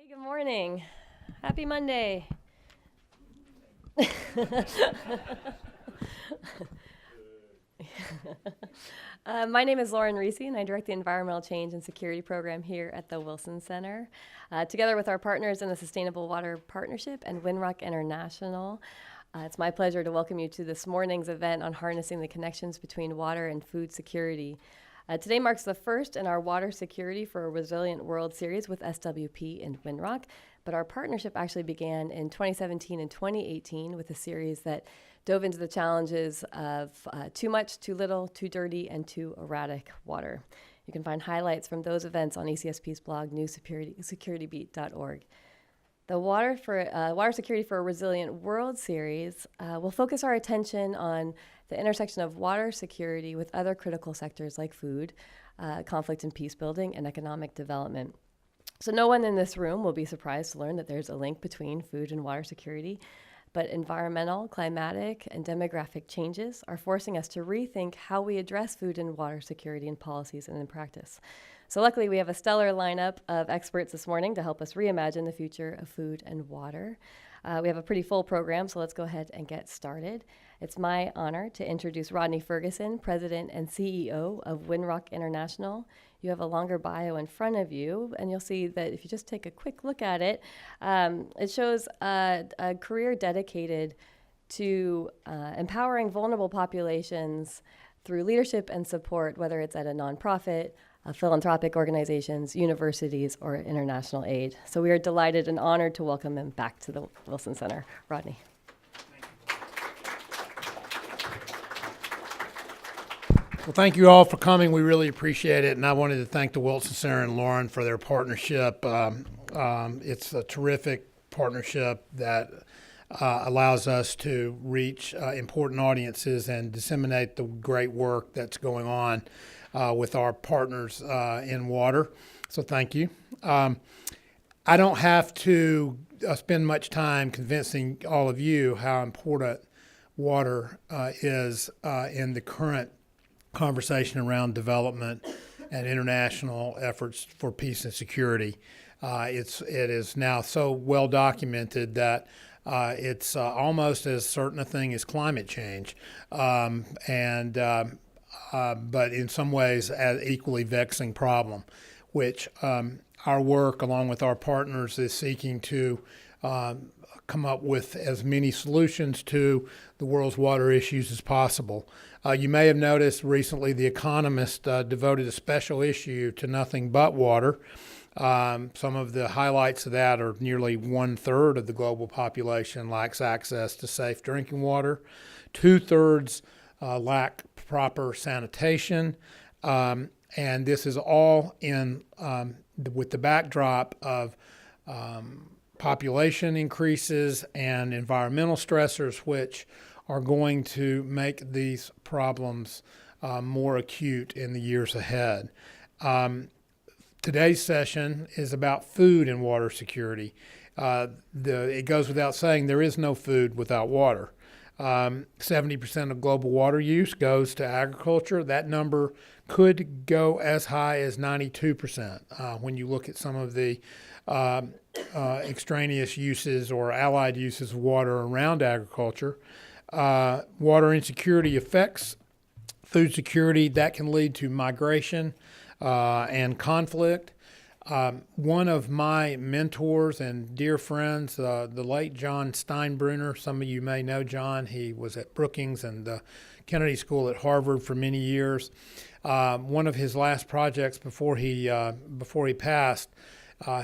Hey, good morning. Happy Monday. My name is Lauren Reese, and I direct the Environmental Change and Security Program here at the Wilson Center. Together with our partners in the Sustainable Water Partnership and Windrock International, it's my pleasure to welcome you to this morning's event on harnessing the connections between water and food security. Today marks the first in our Water Security for a Resilient World series with SWP and Windrock, but our partnership actually began in 2017 and 2018 with a series that dove into the challenges of too much, too little, too dirty, and too erratic water. You can find highlights from those events on ECSP's blog, newsecuritybeat.org. The Water Security for a Resilient World series will focus our attention on the intersection of water security with other critical sectors like food, conflict and peace building, and economic development. So no one in this room will be surprised to learn that there's a link between food and water security, but environmental, climatic, and demographic changes are forcing us to rethink how we address food and water security in policies and in practice. So luckily, we have a stellar lineup of experts this morning to help us reimagine the future of food and water. We have a pretty full program, so let's go ahead and get started. It's my honor to introduce Rodney Ferguson, President and CEO of Windrock International. You have a longer bio in front of you, and you'll see that if you just take a quick look at it, it shows a career dedicated to empowering vulnerable populations through leadership and support, whether it's at a nonprofit, philanthropic organizations, universities, or international aid. So we are delighted and honored to welcome him back to the Wilson Center. Rodney. Well, thank you all for coming. We really appreciate it. And I wanted to thank the Wilson Center and Lauren for their partnership. It's a terrific partnership that allows us to reach important audiences and disseminate the great work that's going on with our partners in water. So thank you. I don't have to spend much time convincing all of you how important water is in the current conversation around development and international efforts for peace and security. It is now so well documented that it's almost as certain a thing as climate change, but in some ways an equally vexing problem, which our work along with our partners is seeking to come up with as many solutions to the world's water issues as possible. You may have noticed recently The Economist devoted a special issue to nothing but water. Some of the highlights of that are nearly 1/3 of the global population lacks access to safe drinking water. 2/3 lack proper sanitation. And this is all in with the backdrop of population increases and environmental stressors, which are going to make these problems more acute in the years ahead. Today's session is about food and water security. It goes without saying there is no food without water. 70% of global water use goes to agriculture. That number could go as high as 92% when you look at some of the extraneous uses or allied uses of water around agriculture. Water insecurity affects food security. That can lead to migration and conflict. One of my mentors and dear friends, the late John Steinbrunner, some of you may know John. He was at Brookings and the Kennedy School at Harvard for many years. One of his last projects before he passed,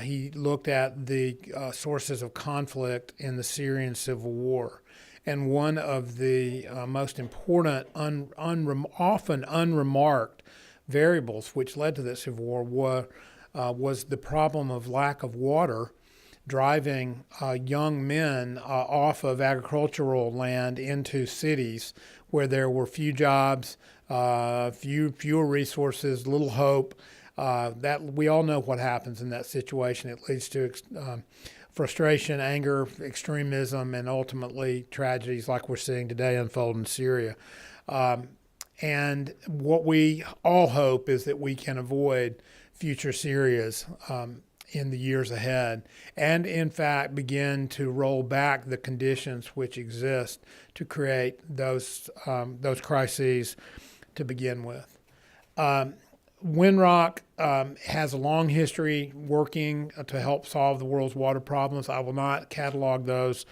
he looked at the sources of conflict in the Syrian civil war. And one of the most important, often unremarked variables which led to this civil war was the problem of lack of water driving young men off of agricultural land into cities where there were few jobs, fewer resources, little hope. That we all know what happens in that situation. It leads to frustration, anger, extremism, and ultimately tragedies like we're seeing today unfold in Syria. And what we all hope is that we can avoid future Syrias in the years ahead, and in fact begin to roll back the conditions which exist to create those crises to begin with. Winrock has a long history working to help solve the world's water problems. I will not catalog those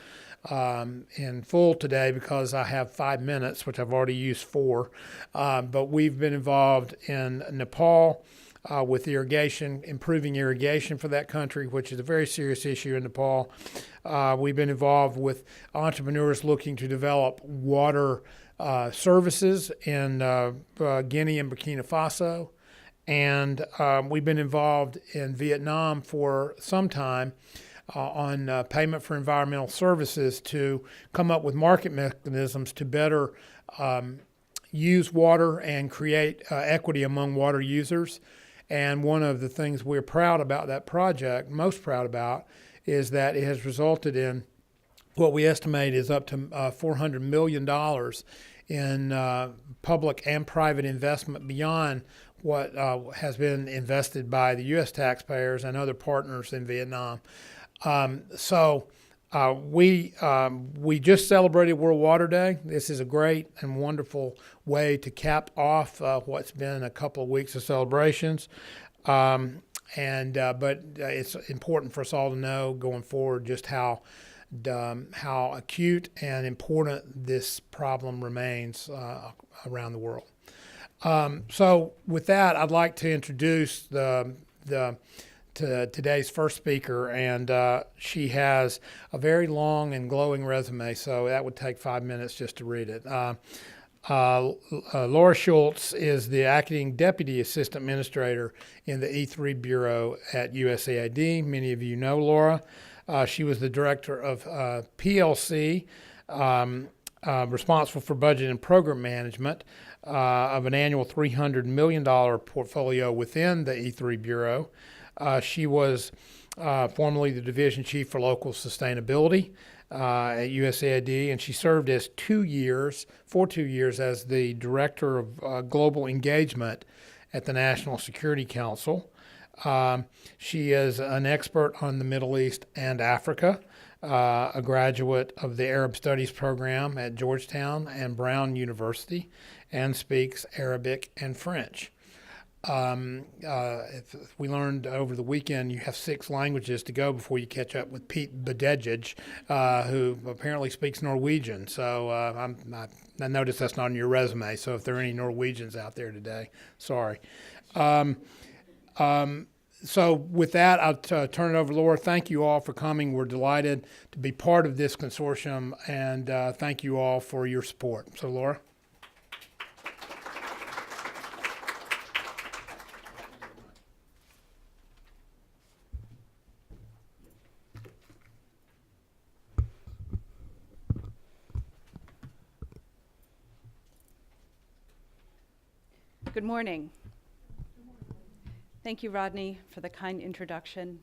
in full today because I have 5 minutes, which I've already used 4. But we've been involved in Nepal with irrigation, improving irrigation for that country, which is a very serious issue in Nepal. We've been involved with entrepreneurs looking to develop water services in Guinea and Burkina Faso. And we've been involved in Vietnam for some time on payment for environmental services to come up with market mechanisms to better use water and create equity among water users. And one of the things we're proud about that project, most proud about, is that it has resulted in what we estimate is up to $400 million in public and private investment beyond what has been invested by the U.S. taxpayers and other partners in Vietnam. We just celebrated World Water Day. This is a great and wonderful way to cap off what's been a couple of weeks of celebrations. But it's important for us all to know going forward just how acute and important this problem remains around the world. So with that, I'd like to introduce today's first speaker, and she has a very long and glowing resume, so that would take 5 minutes just to read it. Laura Schultz is the acting deputy assistant administrator in the E3 Bureau at USAID. Many of you know Laura. She was the director of PLC, responsible for budget and program management of an annual $300 million portfolio within the E3 Bureau. She was formerly the division chief for local sustainability at USAID, and she served as 2 years as the director of global engagement at the National Security Council. She is an expert on the Middle East and Africa, a graduate of the Arab Studies program at Georgetown and Brown University, and speaks Arabic and French. We learned over the weekend you have 6 languages to go before you catch up with Pete Buttigieg, who apparently speaks Norwegian. So I noticed that's not on your resume. So if there are any Norwegians out there today, sorry. So with that, I'll turn it over to Laura. Thank you all for coming. We're delighted to be part of this consortium, and thank you all for your support. So Laura. Good morning. Thank you, Rodney, for the kind introduction.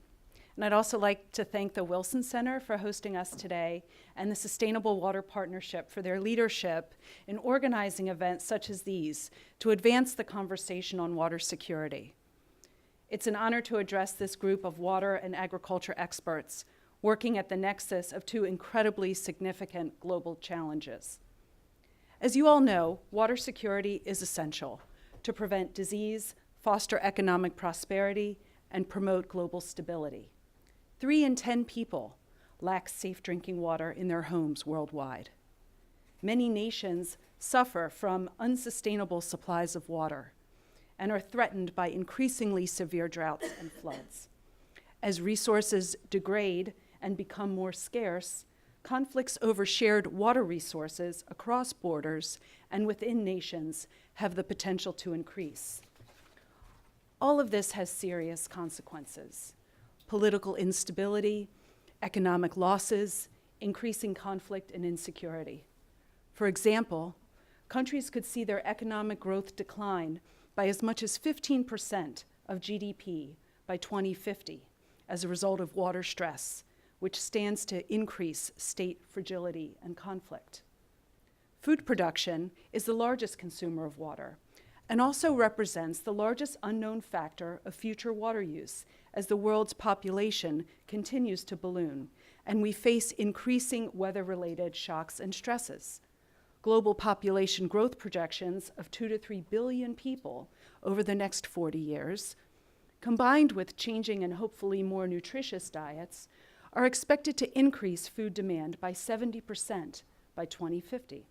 And I'd also like to thank the Wilson Center for hosting us today and the Sustainable Water Partnership for their leadership in organizing events such as these to advance the conversation on water security. It's an honor to address this group of water and agriculture experts working at the nexus of 2 incredibly significant global challenges. As you all know, water security is essential to prevent disease, foster economic prosperity, and promote global stability. 3 in 10 people lack safe drinking water in their homes worldwide. Many nations suffer from unsustainable supplies of water and are threatened by increasingly severe droughts and floods. As resources degrade and become more scarce, conflicts over shared water resources across borders and within nations have the potential to increase. All of this has serious consequences: political instability, economic losses, increasing conflict and insecurity. For example, countries could see their economic growth decline by as much as 15% of GDP by 2050 as a result of water stress, which stands to increase state fragility and conflict. Food production is the largest consumer of water, and also represents the largest unknown factor of future water use as the world's population continues to balloon and we face increasing weather-related shocks and stresses. Global population growth projections of 2 to 3 billion people over the next 40 years, combined with changing and hopefully more nutritious diets, are expected to increase food demand by 70% by 2050.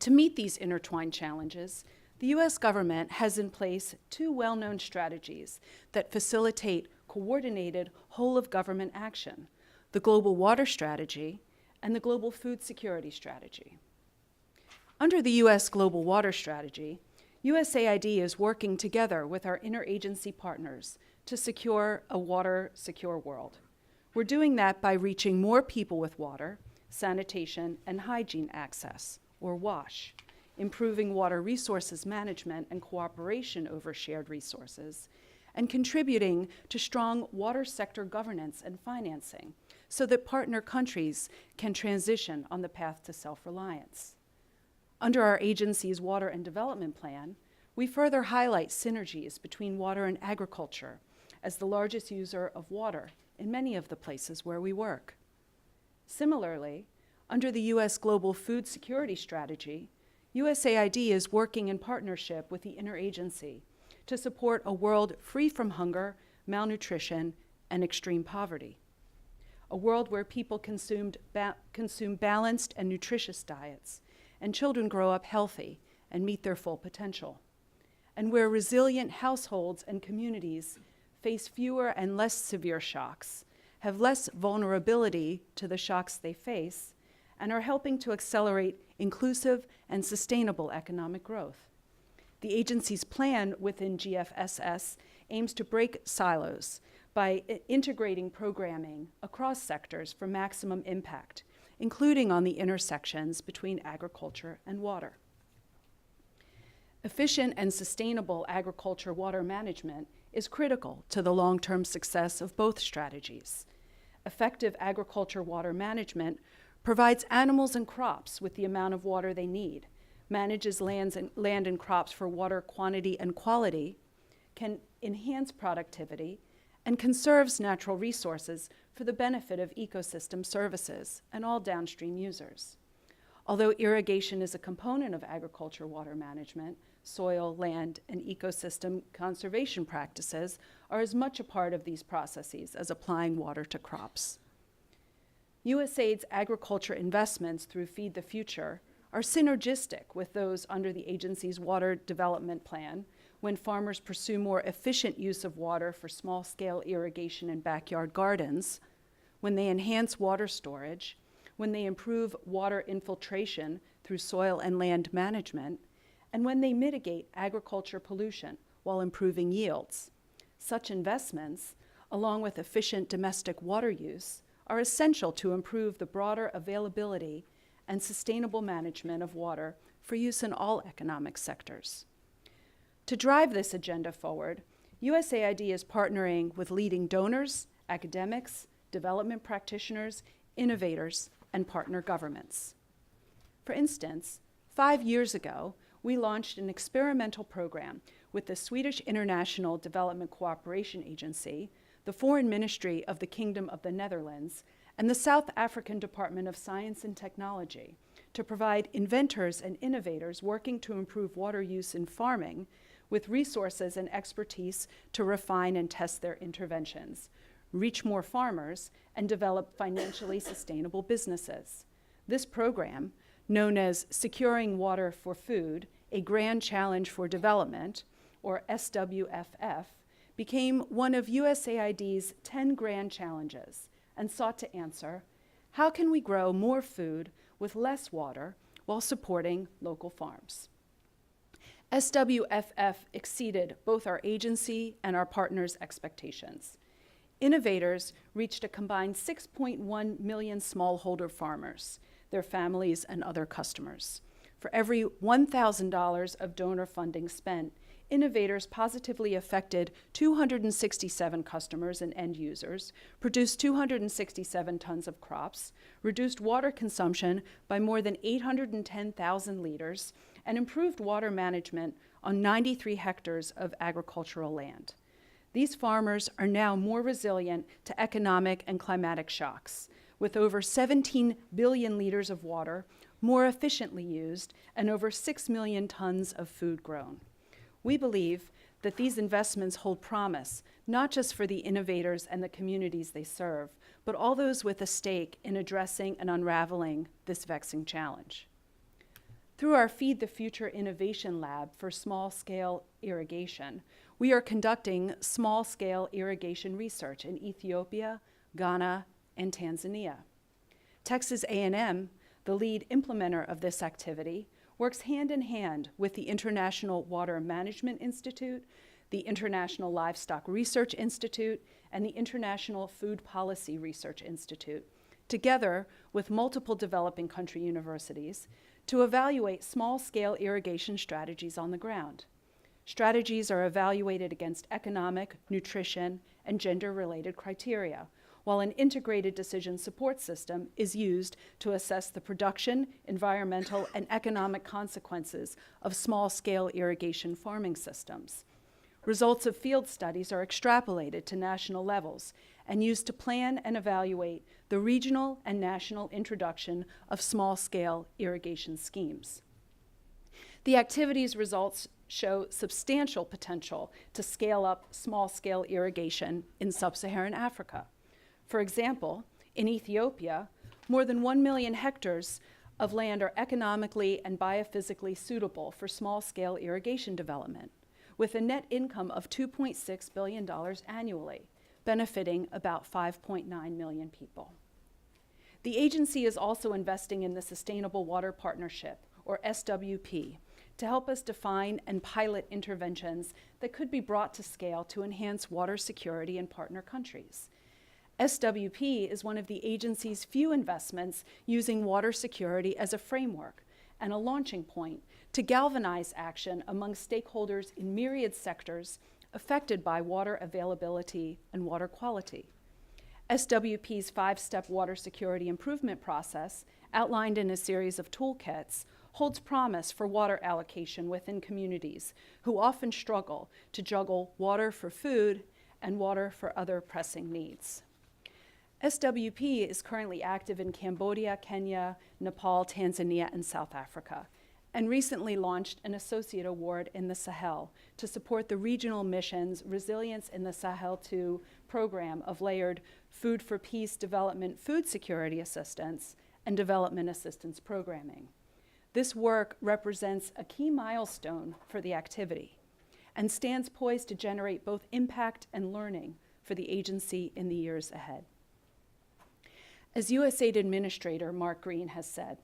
To meet these intertwined challenges, the U.S. government has in place two well-known strategies that facilitate coordinated whole-of-government action: the Global Water Strategy and the Global Food Security Strategy. Under the U.S. Global Water Strategy, USAID is working together with our interagency partners to secure a water-secure world. We're doing that by reaching more people with water, sanitation, and hygiene access, or WASH, improving water resources management and cooperation over shared resources, and contributing to strong water sector governance and financing so that partner countries can transition on the path to self-reliance. Under our agency's Water and Development Plan, we further highlight synergies between water and agriculture as the largest user of water in many of the places where we work. Similarly, under the U.S. Global Food Security Strategy, USAID is working in partnership with the interagency to support a world free from hunger, malnutrition, and extreme poverty. A world where people consume balanced and nutritious diets, and children grow up healthy and meet their full potential, and where resilient households and communities face fewer and less severe shocks, have less vulnerability to the shocks they face, and are helping to accelerate inclusive and sustainable economic growth. The agency's plan within GFSS aims to break silos by integrating programming across sectors for maximum impact, including on the intersections between agriculture and water. Efficient and sustainable agriculture water management is critical to the long-term success of both strategies. Effective agriculture water management provides animals and crops with the amount of water they need, manages land and crops for water quantity and quality, can enhance productivity, and conserves natural resources for the benefit of ecosystem services and all downstream users. Although irrigation is a component of agriculture water management, soil, land, and ecosystem conservation practices are as much a part of these processes as applying water to crops. USAID's agriculture investments through Feed the Future are synergistic with those under the agency's Water Development Plan when farmers pursue more efficient use of water for small-scale irrigation in backyard gardens, when they enhance water storage, when they improve water infiltration through soil and land management, and when they mitigate agriculture pollution while improving yields. Such investments, along with efficient domestic water use, are essential to improve the broader availability and sustainable management of water for use in all economic sectors. To drive this agenda forward, USAID is partnering with leading donors, academics, development practitioners, innovators, and partner governments. For instance, 5 years ago, we launched an experimental program with the Swedish International Development Cooperation Agency, the Foreign Ministry of the Kingdom of the Netherlands, and the South African Department of Science and Technology to provide inventors and innovators working to improve water use in farming with resources and expertise to refine and test their interventions, reach more farmers, and develop financially sustainable businesses. This program, known as Securing Water for Food, a Grand Challenge for Development, or SWFF, became one of USAID's 10 grand challenges and sought to answer, how can we grow more food with less water while supporting local farms? SWFF exceeded both our agency and our partners' expectations. Innovators reached a combined 6.1 million smallholder farmers, their families, and other customers. For every $1,000 of donor funding spent, innovators positively affected 267 customers and end users, produced 267 tons of crops, reduced water consumption by more than 810,000 liters, and improved water management on 93 hectares of agricultural land. These farmers are now more resilient to economic and climatic shocks, with over 17 billion liters of water more efficiently used and over 6 million tons of food grown. We believe that these investments hold promise, not just for the innovators and the communities they serve, but all those with a stake in addressing and unraveling this vexing challenge. Through our Feed the Future Innovation Lab for small-scale irrigation, we are conducting small-scale irrigation research in Ethiopia, Ghana, and Tanzania. Texas A&M, the lead implementer of this activity, works hand in hand with the International Water Management Institute, the International Livestock Research Institute, and the International Food Policy Research Institute, together with multiple developing country universities, to evaluate small-scale irrigation strategies on the ground. Strategies are evaluated against economic, nutrition, and gender-related criteria, while an integrated decision support system is used to assess the production, environmental, and economic consequences of small-scale irrigation farming systems. Results of field studies are extrapolated to national levels and used to plan and evaluate the regional and national introduction of small-scale irrigation schemes. The activity's results show substantial potential to scale up small-scale irrigation in sub-Saharan Africa. For example, in Ethiopia, more than 1 million hectares of land are economically and biophysically suitable for small-scale irrigation development, with a net income of $2.6 billion annually, benefiting about 5.9 million people. The agency is also investing in the Sustainable Water Partnership, or SWP, to help us define and pilot interventions that could be brought to scale to enhance water security in partner countries. SWP is one of the agency's few investments using water security as a framework and a launching point to galvanize action among stakeholders in myriad sectors affected by water availability and water quality. SWP's 5-step water security improvement process, outlined in a series of toolkits, holds promise for water allocation within communities who often struggle to juggle water for food and water for other pressing needs. SWP is currently active in Cambodia, Kenya, Nepal, Tanzania, and South Africa, and recently launched an associate award in the Sahel to support the regional mission's Resilience in the Sahel 2 program of layered Food for Peace Development Food Security Assistance and Development Assistance Programming. This work represents a key milestone for the activity and stands poised to generate both impact and learning for the agency in the years ahead. As USAID Administrator Mark Green has said,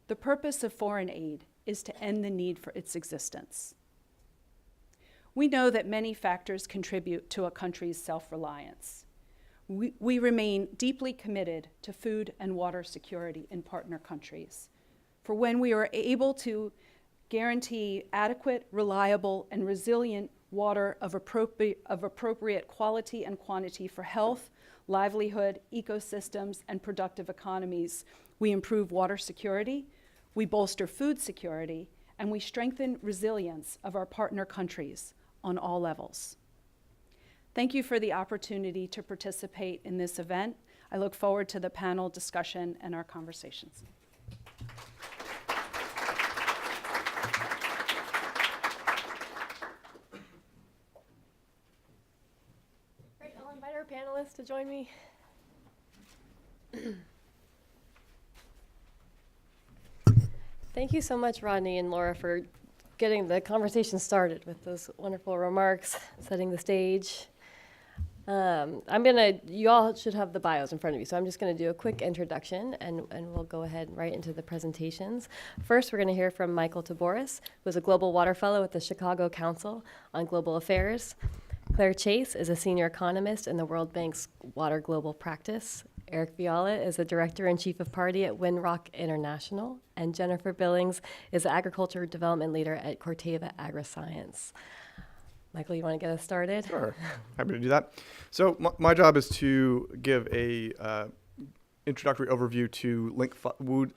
the purpose of foreign aid is to end the need for its existence. We know that many factors contribute to a country's self-reliance. We remain deeply committed to food and water security in partner countries. For when we are able to guarantee adequate, reliable, and resilient water of appropriate quality and quantity for health, livelihood, ecosystems, and productive economies, we improve water security, we bolster food security, and we strengthen resilience of our partner countries on all levels. Thank you for the opportunity to participate in this event. I look forward to the panel discussion and our conversations. Great, I'll invite our panelists to join me. Thank you so much, Rodney and Laura, for getting the conversation started with those wonderful remarks, setting the stage. You all should have the bios in front of you, so I'm just gonna do a quick introduction and we'll go ahead right into the presentations. First, we're gonna hear from Michael Taboris, who is a Global Water Fellow at the Chicago Council on Global Affairs. Claire Chase is a senior economist in the World Bank's Water Global Practice. Eric Viola is the Director-in-Chief of Party at Windrock International. And Jennifer Billings is the Agriculture Development Leader at Corteva AgriScience. Michael, you want to get us started? Sure, happy to do that. So my job is to give a introductory overview to link food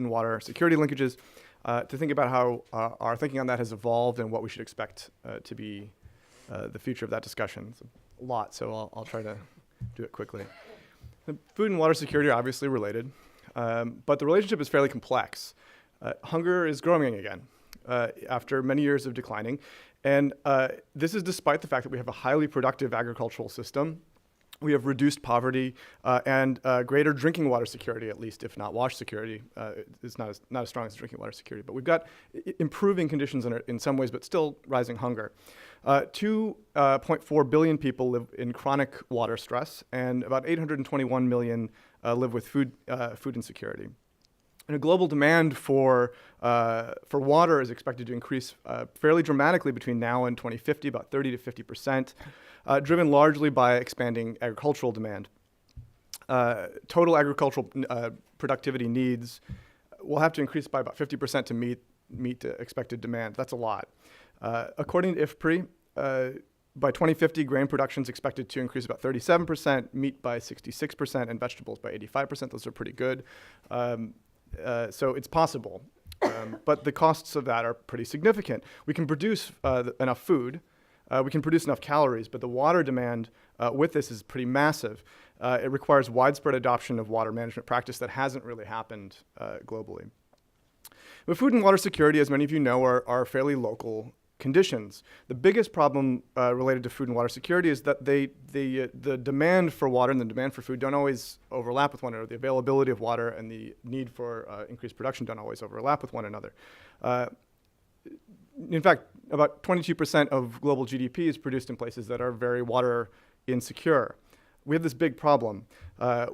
and water security linkages to think about how our thinking on that has evolved and what we should expect to be the future of that discussion. It's a lot, so I'll try to do it quickly. Food and water security are obviously related, but the relationship is fairly complex. Hunger is growing again after many years of declining, and this is despite the fact that we have a highly productive agricultural system. We have reduced poverty and greater drinking water security, at least, if not wash security. It's not as strong as drinking water security. But we've got improving conditions in some ways, but still rising hunger. 2.4 billion people live in chronic water stress, and about 821 million live with food insecurity. And a global demand for water is expected to increase fairly dramatically between now and 2050, about 30 to 50%, driven largely by expanding agricultural demand. Total agricultural productivity needs will have to increase by about 50% to meet expected demand. That's a lot. According to IFPRI, by 2050, grain production is expected to increase about 37%, meat by 66%, and vegetables by 85%. Those are pretty good. So it's possible, but the costs of that are pretty significant. We can produce enough food, we can produce enough calories, but the water demand with this is pretty massive. It requires widespread adoption of water management practice that hasn't really happened globally. But food and water security, as many of you know, are fairly local conditions. The biggest problem related to food and water security is that the demand for water and the demand for food don't always overlap with one another. The availability of water and the need for increased production don't always overlap with one another. In fact, about 22% of global GDP is produced in places that are very water insecure. We have this big problem.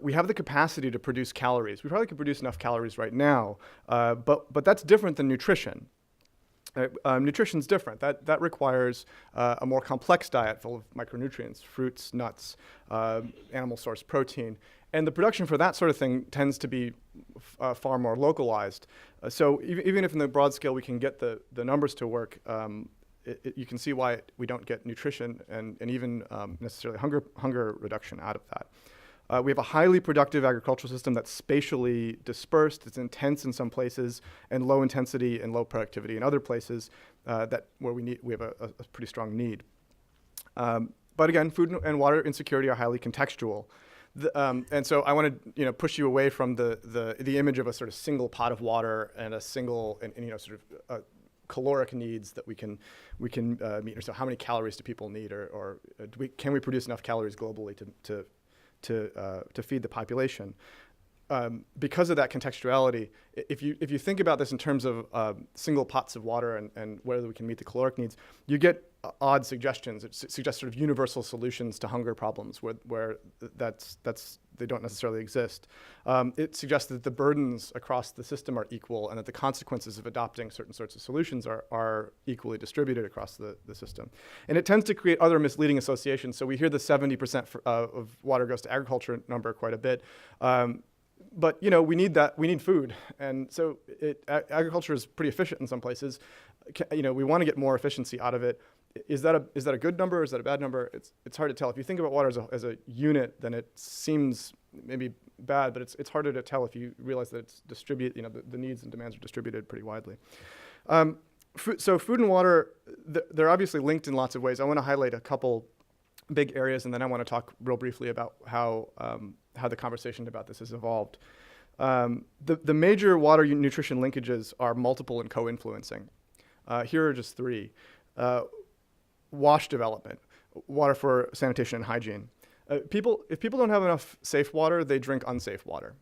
We have the capacity to produce calories. We probably could produce enough calories right now, but that's different than nutrition. Nutrition's different. That requires a more complex diet full of micronutrients, fruits, nuts, animal source protein. And the production for that sort of thing tends to be far more localized. So even if in the broad scale we can get the numbers to work, you can see why we don't get nutrition and even necessarily hunger reduction out of that. We have a highly productive agricultural system that's spatially dispersed. It's intense in some places and low intensity and low productivity in other places where we have a pretty strong need. But again, food and water insecurity are highly contextual. And so I want to push you away from the image of a sort of single pot of water and a single and sort of caloric needs that we can meet. Or so how many calories do people need, or can we produce enough calories globally to feed the population? Because of that contextuality, if you think about this in terms of single pots of water and whether we can meet the caloric needs, you get odd suggestions. It suggests sort of universal solutions to hunger problems where they don't necessarily exist. It suggests that the burdens across the system are equal and that the consequences of adopting certain sorts of solutions are equally distributed across the system. And it tends to create other misleading associations. So we hear the 70% of water goes to agriculture number quite a bit. But we need that. We need food, and so agriculture is pretty efficient in some places. We want to get more efficiency out of it. Is that a good number? Is that a bad number? It's hard to tell. If you think about water as a unit, then it seems maybe bad, but it's harder to tell if you realize that it's distributed. The needs and demands are distributed pretty widely. So food and water, they're obviously linked in lots of ways. I want to highlight a couple big areas, and then I want to talk real briefly about how the conversation about this has evolved. The major water nutrition linkages are multiple and co-influencing. Here are just three. Wash development, water for sanitation and hygiene. If people don't have enough safe water, they drink unsafe water.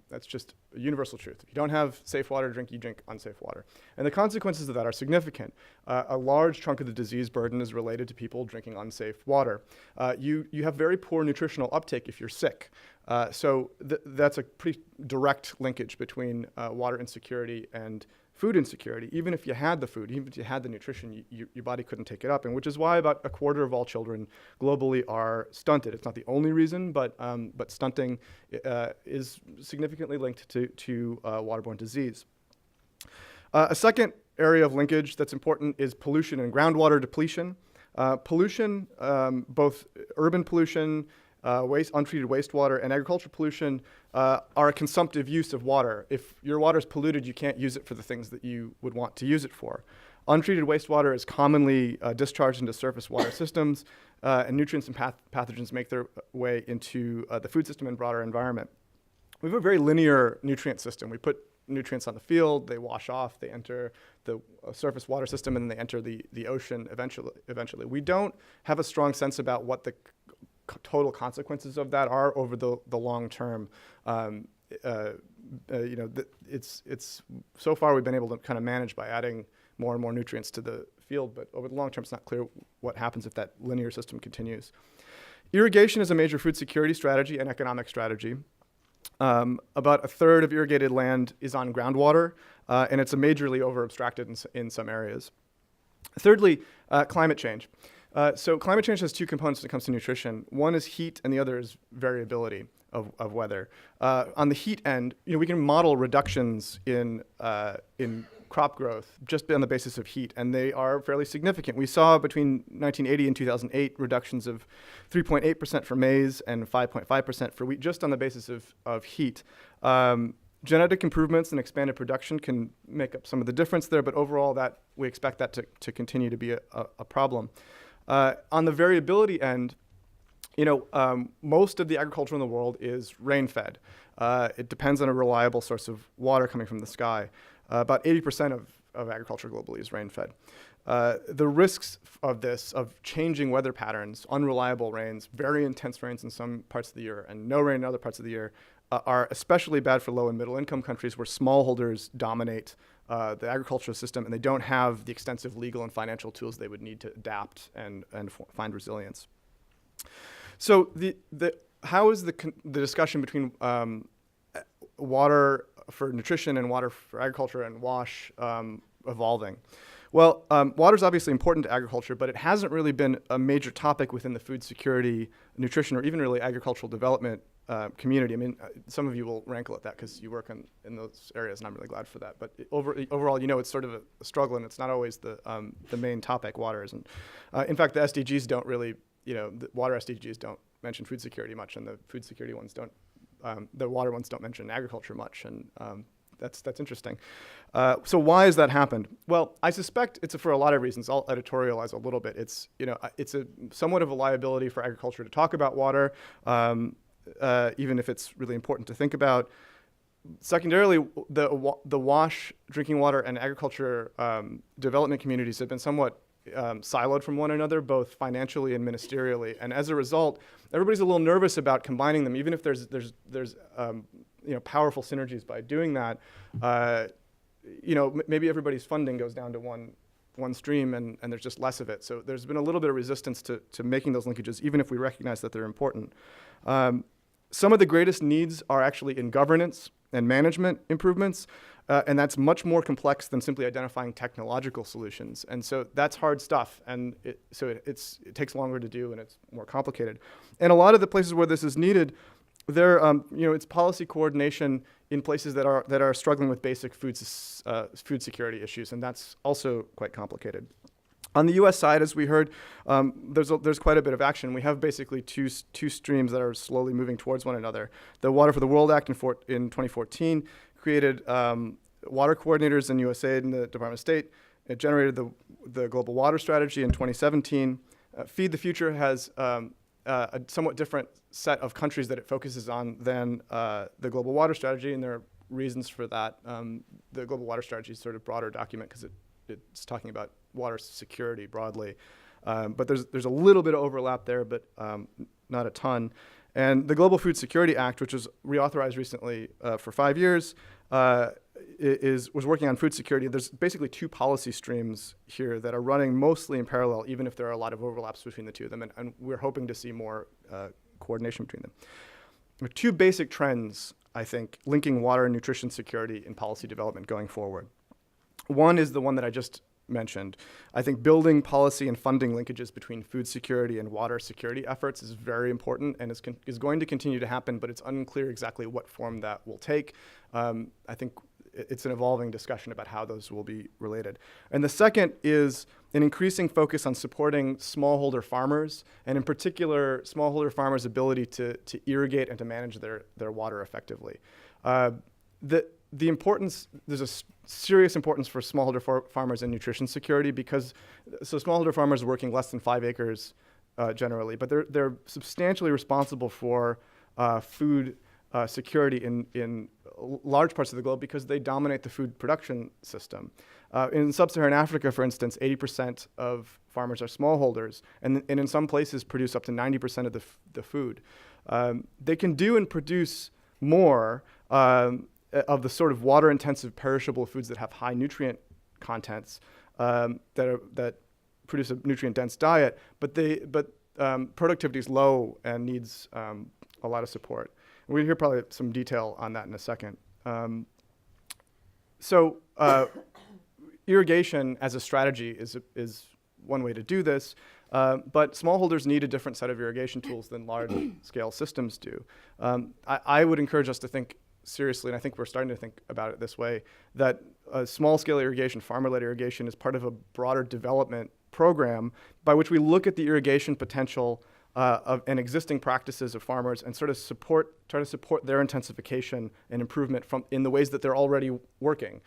That's just a universal truth. If you don't have safe water to drink, you drink unsafe water. And the consequences of that are significant. A large chunk of the disease burden is related to people drinking unsafe water. You have very poor nutritional uptake if you're sick. So that's a pretty direct linkage between water insecurity and food insecurity. Even if you had the food, even if you had the nutrition, your body couldn't take it up. And which is why about a quarter of all children globally are stunted. It's not the only reason, but stunting is significantly linked to waterborne disease. A second area of linkage that's important is pollution and groundwater depletion. Pollution, both urban pollution untreated wastewater, and agricultural pollution are a consumptive use of water. If your water is polluted, you can't use it for the things that you would want to use it for. Untreated wastewater is commonly discharged into surface water systems, and nutrients and pathogens make their way into the food system and broader environment. We have a very linear nutrient system. We put nutrients on the field, they wash off, they enter the surface water system, and then they enter the ocean eventually. We don't have a strong sense about what the total consequences of that are over the long term. It's so far we've been able to kind of manage by adding more and more nutrients to the field, but over the long term, it's not clear what happens if that linear system continues. Irrigation is a major food security strategy and economic strategy. About a third of irrigated land is on groundwater, and it's a majorly over-abstracted in some areas. Thirdly, climate change. So climate change has two components when it comes to nutrition. One is heat, and the other is variability of weather. On the heat end, we can model reductions in crop growth just on the basis of heat, and they are fairly significant. We saw between 1980 and 2008 reductions of 3.8% for maize and 5.5% for wheat, just on the basis of heat. Genetic improvements and expanded production can make up some of the difference there, but overall we expect that to continue to be a problem. On the variability end, most of the agriculture in the world is rain-fed. It depends on a reliable source of water coming from the sky. About 80% of agriculture globally is rain-fed. The risks of this, of changing weather patterns, unreliable rains, very intense rains in some parts of the year, and no rain in other parts of the year, are especially bad for low and middle income countries where smallholders dominate the agricultural system, and they don't have the extensive legal and financial tools they would need to adapt and find resilience. So how is the discussion between water for nutrition and water for agriculture and WASH evolving? Well, water is obviously important to agriculture, but it hasn't really been a major topic within the food security, nutrition, or even really agricultural development community. I mean, some of you will rankle at that because you work in those areas, and I'm really glad for that. But overall, it's sort of a struggle, and it's not always the main topic. Water isn't. In fact, the SDGs don't really, the water SDGs don't mention food security much, and the food security ones don't. The water ones don't mention agriculture much, and that's interesting. So why has that happened? Well, I suspect it's for a lot of reasons. I'll editorialize a little bit. It's a somewhat of a liability for agriculture to talk about water, even if it's really important to think about. Secondarily, the WASH, drinking water, and agriculture development communities have been somewhat siloed from one another, both financially and ministerially, and as a result, everybody's a little nervous about combining them, even if there's powerful synergies by doing that. Maybe everybody's funding goes down to one stream, and there's just less of it. So there's been a little bit of resistance to making those linkages, even if we recognize that they're important. Some of the greatest needs are actually in governance and management improvements. And that's much more complex than simply identifying technological solutions. And so that's hard stuff. And it takes longer to do, and it's more complicated. And a lot of the places where this is needed, it's policy coordination in places that are struggling with basic food security issues. And that's also quite complicated. On the U.S. side, as we heard, there's quite a bit of action. We have basically two streams that are slowly moving towards one another. The Water for the World Act in 2014 created water coordinators in USAID and the Department of State. It generated the Global Water Strategy in 2017. Feed the Future has a somewhat different set of countries that it focuses on than the Global Water Strategy, and there are reasons for that. The Global Water Strategy is sort of a broader document because it's talking about water security broadly. But there's a little bit of overlap there, but not a ton. And the Global Food Security Act, which was reauthorized recently for 5 years, was working on food security. There's basically two policy streams here that are running mostly in parallel, even if there are a lot of overlaps between the two of them, and we're hoping to see more coordination between them. There are two basic trends, I think, linking water and nutrition security in policy development going forward. One is the one that I just mentioned. I think building policy and funding linkages between food security and water security efforts is very important and is going to continue to happen, but it's unclear exactly what form that will take. I think it's an evolving discussion about how those will be related. And the second is an increasing focus on supporting smallholder farmers, and in particular, smallholder farmers' ability to irrigate and to manage their water effectively. The importance, there's a serious importance for smallholder farmers in nutrition security because, so smallholder farmers are working less than 5 acres generally, but they're substantially responsible for food security in large parts of the globe because they dominate the food production system. In sub-Saharan Africa, for instance, 80% of farmers are smallholders, and in some places produce up to 90% of the food. They can do and produce more of the sort of water-intensive perishable foods that have high nutrient contents that produce a nutrient-dense diet, but productivity is low and needs a lot of support. And we'll hear probably some detail on that in a second. Irrigation as a strategy is one way to do this, but smallholders need a different set of irrigation tools than large-scale systems do. I would encourage us to think seriously, and I think we're starting to think about it this way, that small-scale irrigation, farmer-led irrigation, is part of a broader development program by which we look at the irrigation potential and existing practices of farmers and try to support their intensification and improvement in the ways that they're already working,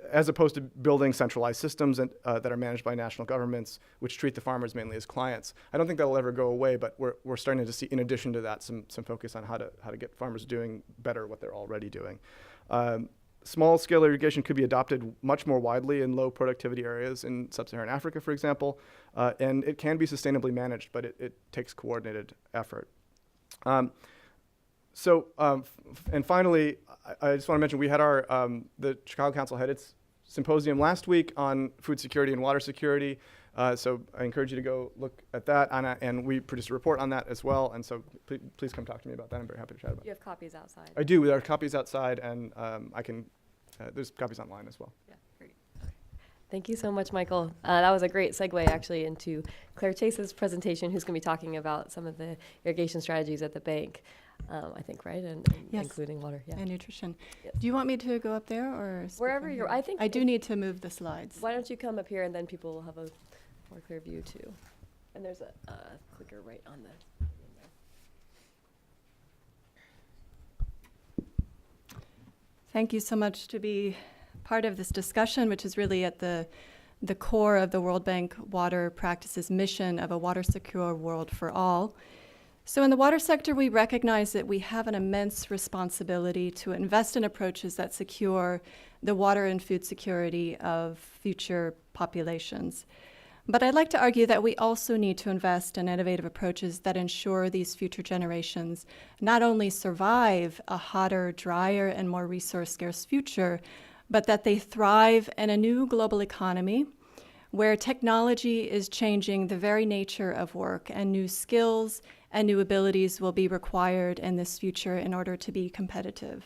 as opposed to building centralized systems that are managed by national governments, which treat the farmers mainly as clients. I don't think that will ever go away, but we're starting to see, in addition to that, some focus on how to get farmers doing better what they're already doing. Small-scale irrigation could be adopted much more widely in low productivity areas in sub-Saharan Africa, for example, and it can be sustainably managed, but it takes coordinated effort. And finally, I just want to mention we had the Chicago Council had its symposium last week on food security and water security. So I encourage you to go look at that, and we produced a report on that as well. And so please come talk to me about that. I'm very happy to chat about it. You have copies outside. I do. There are copies outside, and there's copies online as well. Yeah, great. Okay. Thank you so much, Michael. That was a great segue, actually, into Claire Chase's presentation, who's going to be talking about some of the irrigation strategies at the bank, I think, right? And Yes. including water. Yeah. And nutrition. Yep. Do you want me to go up there or speak Wherever from you're, here? I think. I do need to move the slides. Why don't you come up here and then people will have a more clear view too. And there's a clicker right on the. Thank you so much to be part of this discussion, which is really at the core of the World Bank Water Practices mission of a water secure world for all. So in the water sector, we recognize that we have an immense responsibility to invest in approaches that secure the water and food security of future populations. But I'd like to argue that we also need to invest in innovative approaches that ensure these future generations not only survive a hotter, drier, and more resource-scarce future, but that they thrive in a new global economy where technology is changing the very nature of work, and new skills and new abilities will be required in this future in order to be competitive.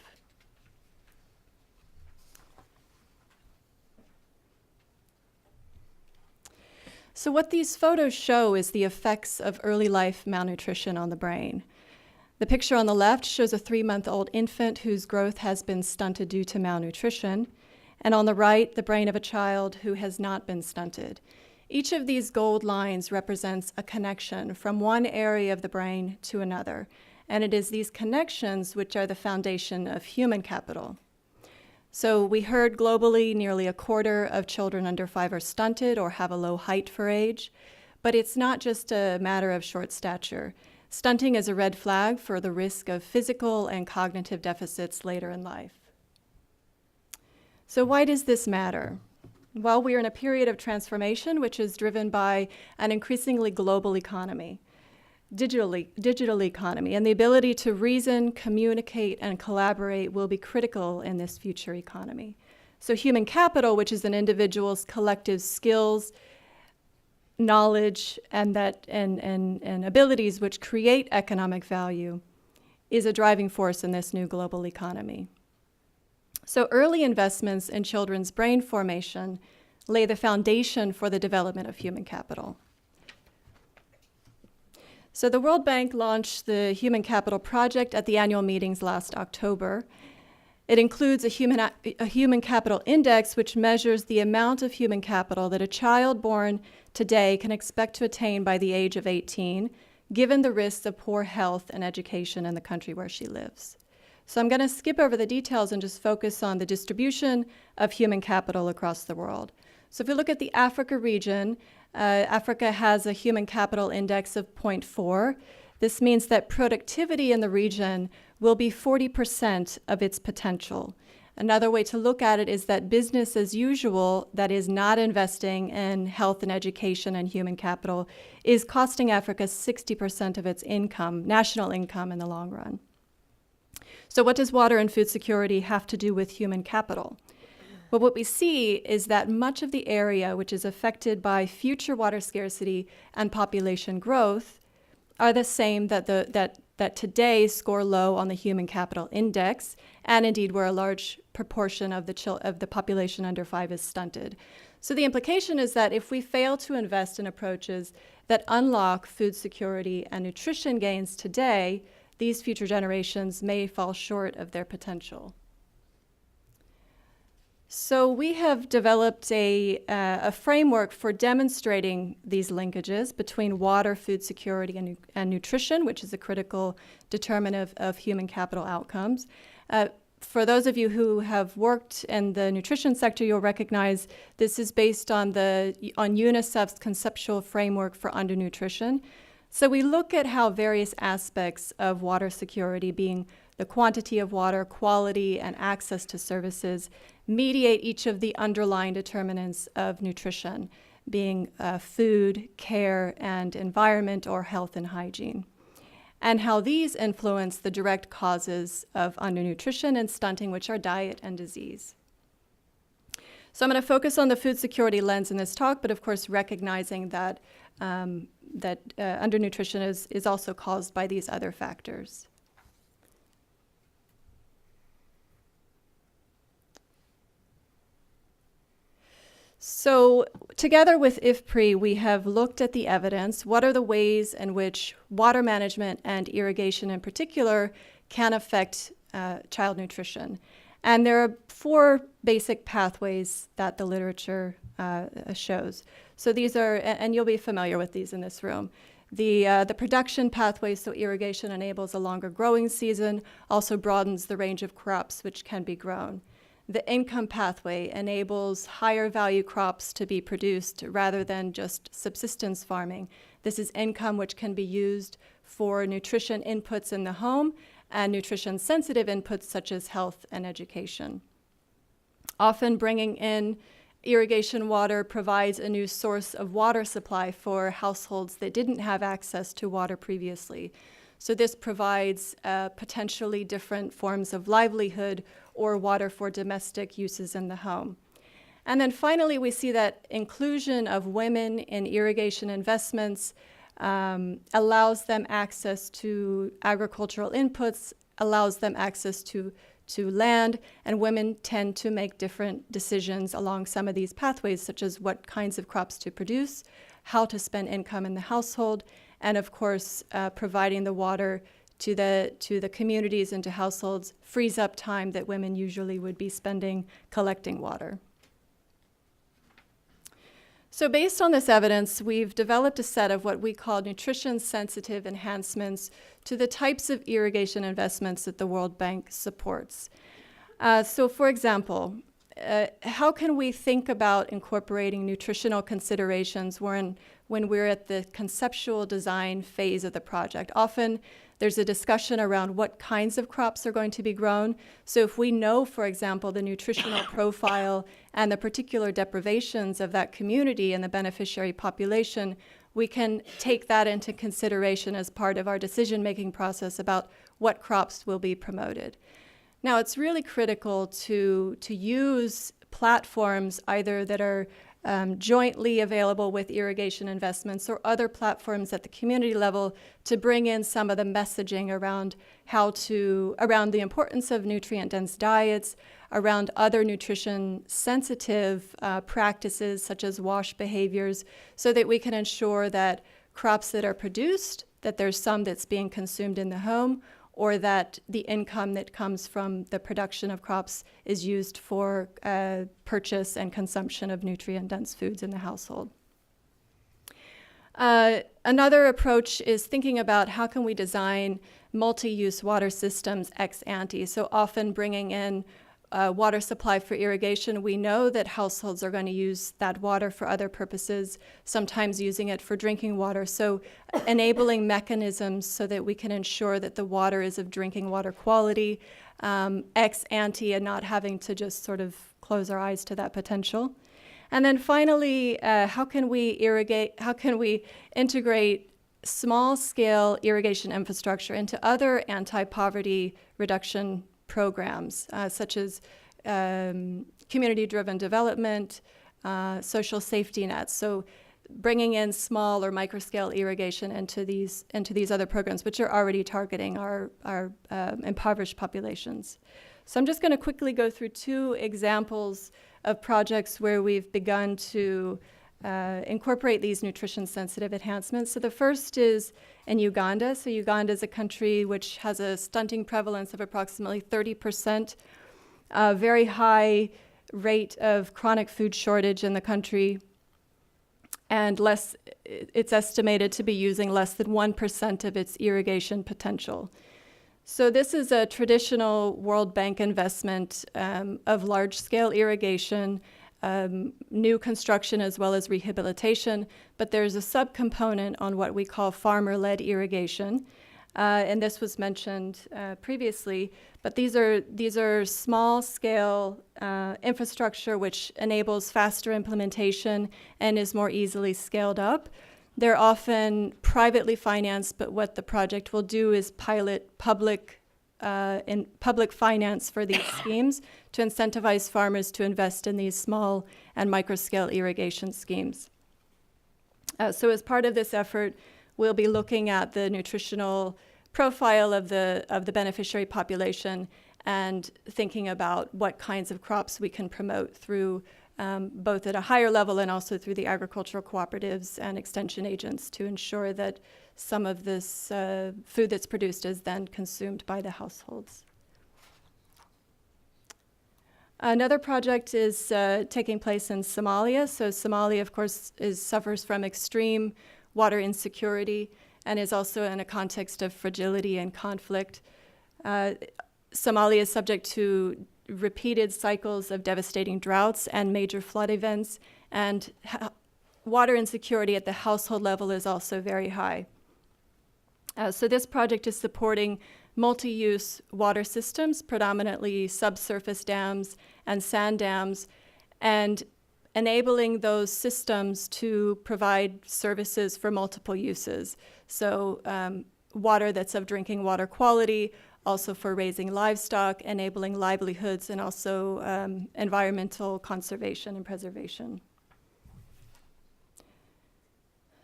So what these photos show is the effects of early life malnutrition on the brain. The picture on the left shows a 3-month-old infant whose growth has been stunted due to malnutrition, and on the right, the brain of a child who has not been stunted. Each of these gold lines represents a connection from one area of the brain to another, and it is these connections which are the foundation of human capital. So we heard globally nearly a quarter of children under 5 are stunted or have a low height for age, but it's not just a matter of short stature. Stunting is a red flag for the risk of physical and cognitive deficits later in life. So why does this matter? Well, we are in a period of transformation which is driven by an increasingly global economy, digital economy, and the ability to reason, communicate, and collaborate will be critical in this future economy. So human capital, which is an individual's collective skills, knowledge, and abilities which create economic value, is a driving force in this new global economy. So early investments in children's brain formation lay the foundation for the development of human capital. So the World Bank launched the Human Capital Project at the annual meetings last October. It includes a human capital index, which measures the amount of human capital that a child born today can expect to attain by the age of 18, given the risks of poor health and education in the country where she lives. So I'm going to skip over the details and just focus on the distribution of human capital across the world. So if we look at the Africa region, Africa has a human capital index of 0.4. This means that productivity in the region will be 40% of its potential. Another way to look at it is that business as usual, that is not investing in health and education and human capital, is costing Africa 60% of its income, national income in the long run. So what does water and food security have to do with human capital? Well, what we see is that much of the area which is affected by future water scarcity and population growth are the same that today score low on the human capital index, and indeed where a large proportion of the population under 5 is stunted. So the implication is that if we fail to invest in approaches that unlock food security and nutrition gains today, these future generations may fall short of their potential. So we have developed a framework for demonstrating these linkages between water, food security, and nutrition, which is a critical determinant of human capital outcomes. For those of you who have worked in the nutrition sector, you'll recognize this is based on UNICEF's conceptual framework for undernutrition. So we look at how various aspects of water security, being the quantity of water, quality, and access to services, mediate each of the underlying determinants of nutrition, being food, care, and environment, or health and hygiene, and how these influence the direct causes of undernutrition and stunting, which are diet and disease. So I'm going to focus on the food security lens in this talk, but of course recognizing that undernutrition is also caused by these other factors. So together with IFPRI, we have looked at the evidence. What are the ways in which water management and irrigation in particular can affect child nutrition? And there are 4 basic pathways that the literature shows. So these are, and you'll be familiar with these in this room. The production pathway, so irrigation enables a longer growing season, also broadens the range of crops which can be grown. The income pathway enables higher value crops to be produced rather than just subsistence farming. This is income which can be used for nutrition inputs in the home and nutrition sensitive inputs such as health and education. Often bringing in irrigation water provides a new source of water supply for households that didn't have access to water previously. So this provides potentially different forms of livelihood or water for domestic uses in the home. And then finally, we see that inclusion of women in irrigation investments allows them access to agricultural inputs, allows them access to land, and women tend to make different decisions along some of these pathways, such as what kinds of crops to produce, how to spend income in the household, and of course, providing the water to the communities and to households frees up time that women usually would be spending collecting water. So based on this evidence, we've developed a set of what we call nutrition-sensitive enhancements to the types of irrigation investments that the World Bank supports. So for example, how can we think about incorporating nutritional considerations when we're at the conceptual design phase of the project? Often there's a discussion around what kinds of crops are going to be grown. So if we know, for example, the nutritional profile and the particular deprivations of that community and the beneficiary population, we can take that into consideration as part of our decision-making process about what crops will be promoted. Now, it's really critical to use platforms either that are jointly available with irrigation investments or other platforms at the community level to bring in some of the messaging around around the importance of nutrient-dense diets, around other nutrition-sensitive practices such as wash behaviors, so that we can ensure that crops that are produced, that there's some that's being consumed in the home, or that the income that comes from the production of crops is used for purchase and consumption of nutrient-dense foods in the household. Another approach is thinking about how can we design multi-use water systems ex ante. So often bringing in water supply for irrigation, we know that households are going to use that water for other purposes, sometimes using it for drinking water. So enabling mechanisms so that we can ensure that the water is of drinking water quality ex ante, and not having to just sort of close our eyes to that potential. And then finally, how can we integrate small-scale irrigation infrastructure into other anti-poverty reduction programs, such as community-driven development, social safety nets. So bringing in small or micro-scale irrigation into these other programs, which are already targeting our impoverished populations. So I'm just going to quickly go through two examples of projects where we've begun to incorporate these nutrition-sensitive enhancements. So the first is in Uganda. So Uganda is a country which has a stunting prevalence of approximately 30%, a very high rate of chronic food shortage in the country, and it's estimated to be using less than 1% of its irrigation potential. So this is a traditional World Bank investment of large-scale irrigation, new construction as well as rehabilitation, but there's a subcomponent on what we call farmer-led irrigation, and this was mentioned previously. But these are small-scale infrastructure which enables faster implementation and is more easily scaled up. They're often privately financed, but what the project will do is pilot public finance for these schemes to incentivize farmers to invest in these small and micro-scale irrigation schemes. So as part of this effort, we'll be looking at the nutritional profile of the beneficiary population and thinking about what kinds of crops we can promote through both at a higher level and also through the agricultural cooperatives and extension agents to ensure that some of this food that's produced is then consumed by the households. Another project is taking place in Somalia. So Somalia, of course, suffers from extreme water insecurity and is also in a context of fragility and conflict. Somalia is subject to repeated cycles of devastating droughts and major flood events, and water insecurity at the household level is also very high. So this project is supporting multi-use water systems, predominantly subsurface dams and sand dams, and enabling those systems to provide services for multiple uses. So water that's of drinking water quality, also for raising livestock, enabling livelihoods, and also environmental conservation and preservation.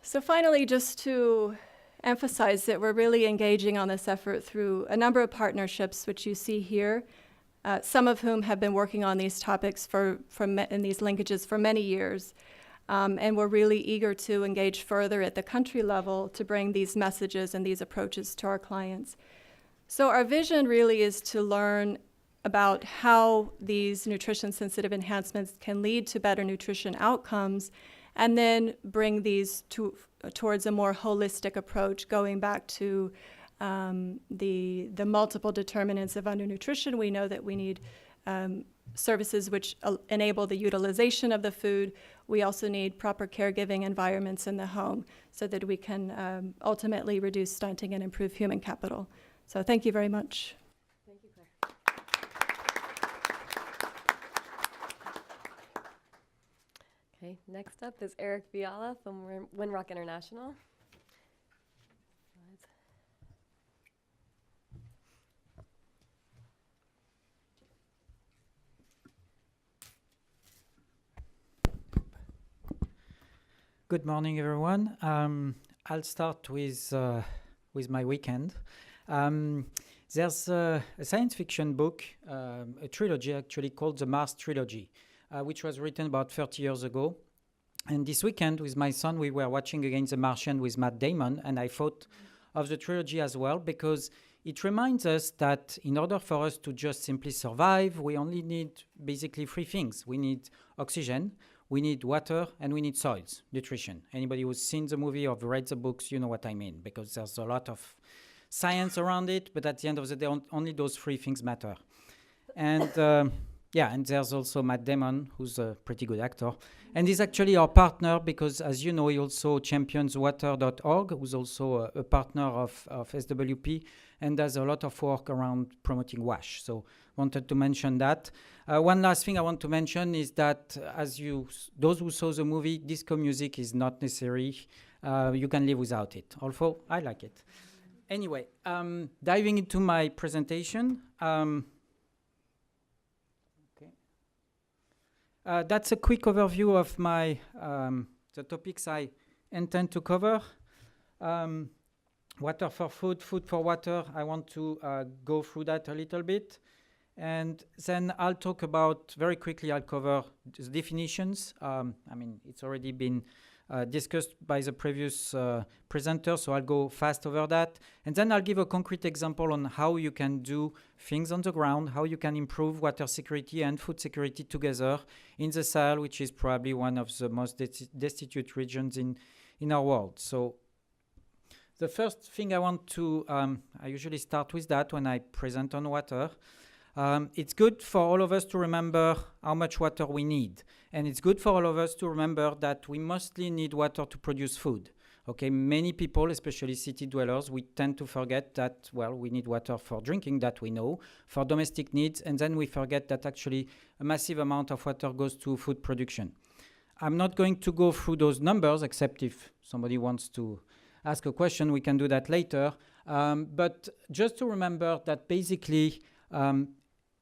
So finally, just to emphasize that we're really engaging on this effort through a number of partnerships, which you see here, some of whom have been working on these topics in these linkages for many years. And we're really eager to engage further at the country level to bring these messages and these approaches to our clients. So our vision really is to learn about how these nutrition-sensitive enhancements can lead to better nutrition outcomes, and then bring these towards a more holistic approach, going back to the multiple determinants of undernutrition. We know that we need services which enable the utilization of the food. We also need proper caregiving environments in the home so that we can ultimately reduce stunting and improve human capital. So thank you very much. Thank you, Claire. Okay, next up is Eric Viala from Windrock International. Good morning, everyone. I'll start with my weekend. There's a science fiction book, a trilogy actually called the Mars Trilogy, which was written about 30 years ago. And this weekend with my son, we were watching again The Martian with Matt Damon, and I thought of the trilogy as well because it reminds us that in order for us to just simply survive, we only need basically three things. We need oxygen, we need water, and we need soils, nutrition. Anybody who's seen the movie or read the books, you know what I mean, because there's a lot of science around it, but at the end of the day, only those three things matter. And and there's also Matt Damon, who's a pretty good actor. And he's actually our partner because, as you know, he also champions water.org, who's also a partner of SWP, and does a lot of work around promoting WASH. So wanted to mention that. One last thing I want to mention is that those who saw the movie, disco music is not necessary. You can live without it, although I like it. Anyway, diving into my presentation. That's a quick overview of my the topics I intend to cover. Water for food, food for water. I want to go through that a little bit. And then I'll talk about, very quickly, I'll cover the definitions. It's already been discussed by the previous presenter, so I'll go fast over that. And then I'll give a concrete example on how you can do things on the ground, how you can improve water security and food security together in the Sahel, which is probably one of the most destitute regions in our world. So the first thing I want to, I usually start with that when I present on water. It's good for all of us to remember how much water we need. And it's good for all of us to remember that we mostly need water to produce food. Okay, many people, especially city dwellers, we tend to forget that, well, we need water for drinking, that we know, for domestic needs, and then we forget that actually a massive amount of water goes to food production. I'm not going to go through those numbers, except if somebody wants to ask a question, we can do that later. But just to remember that basically,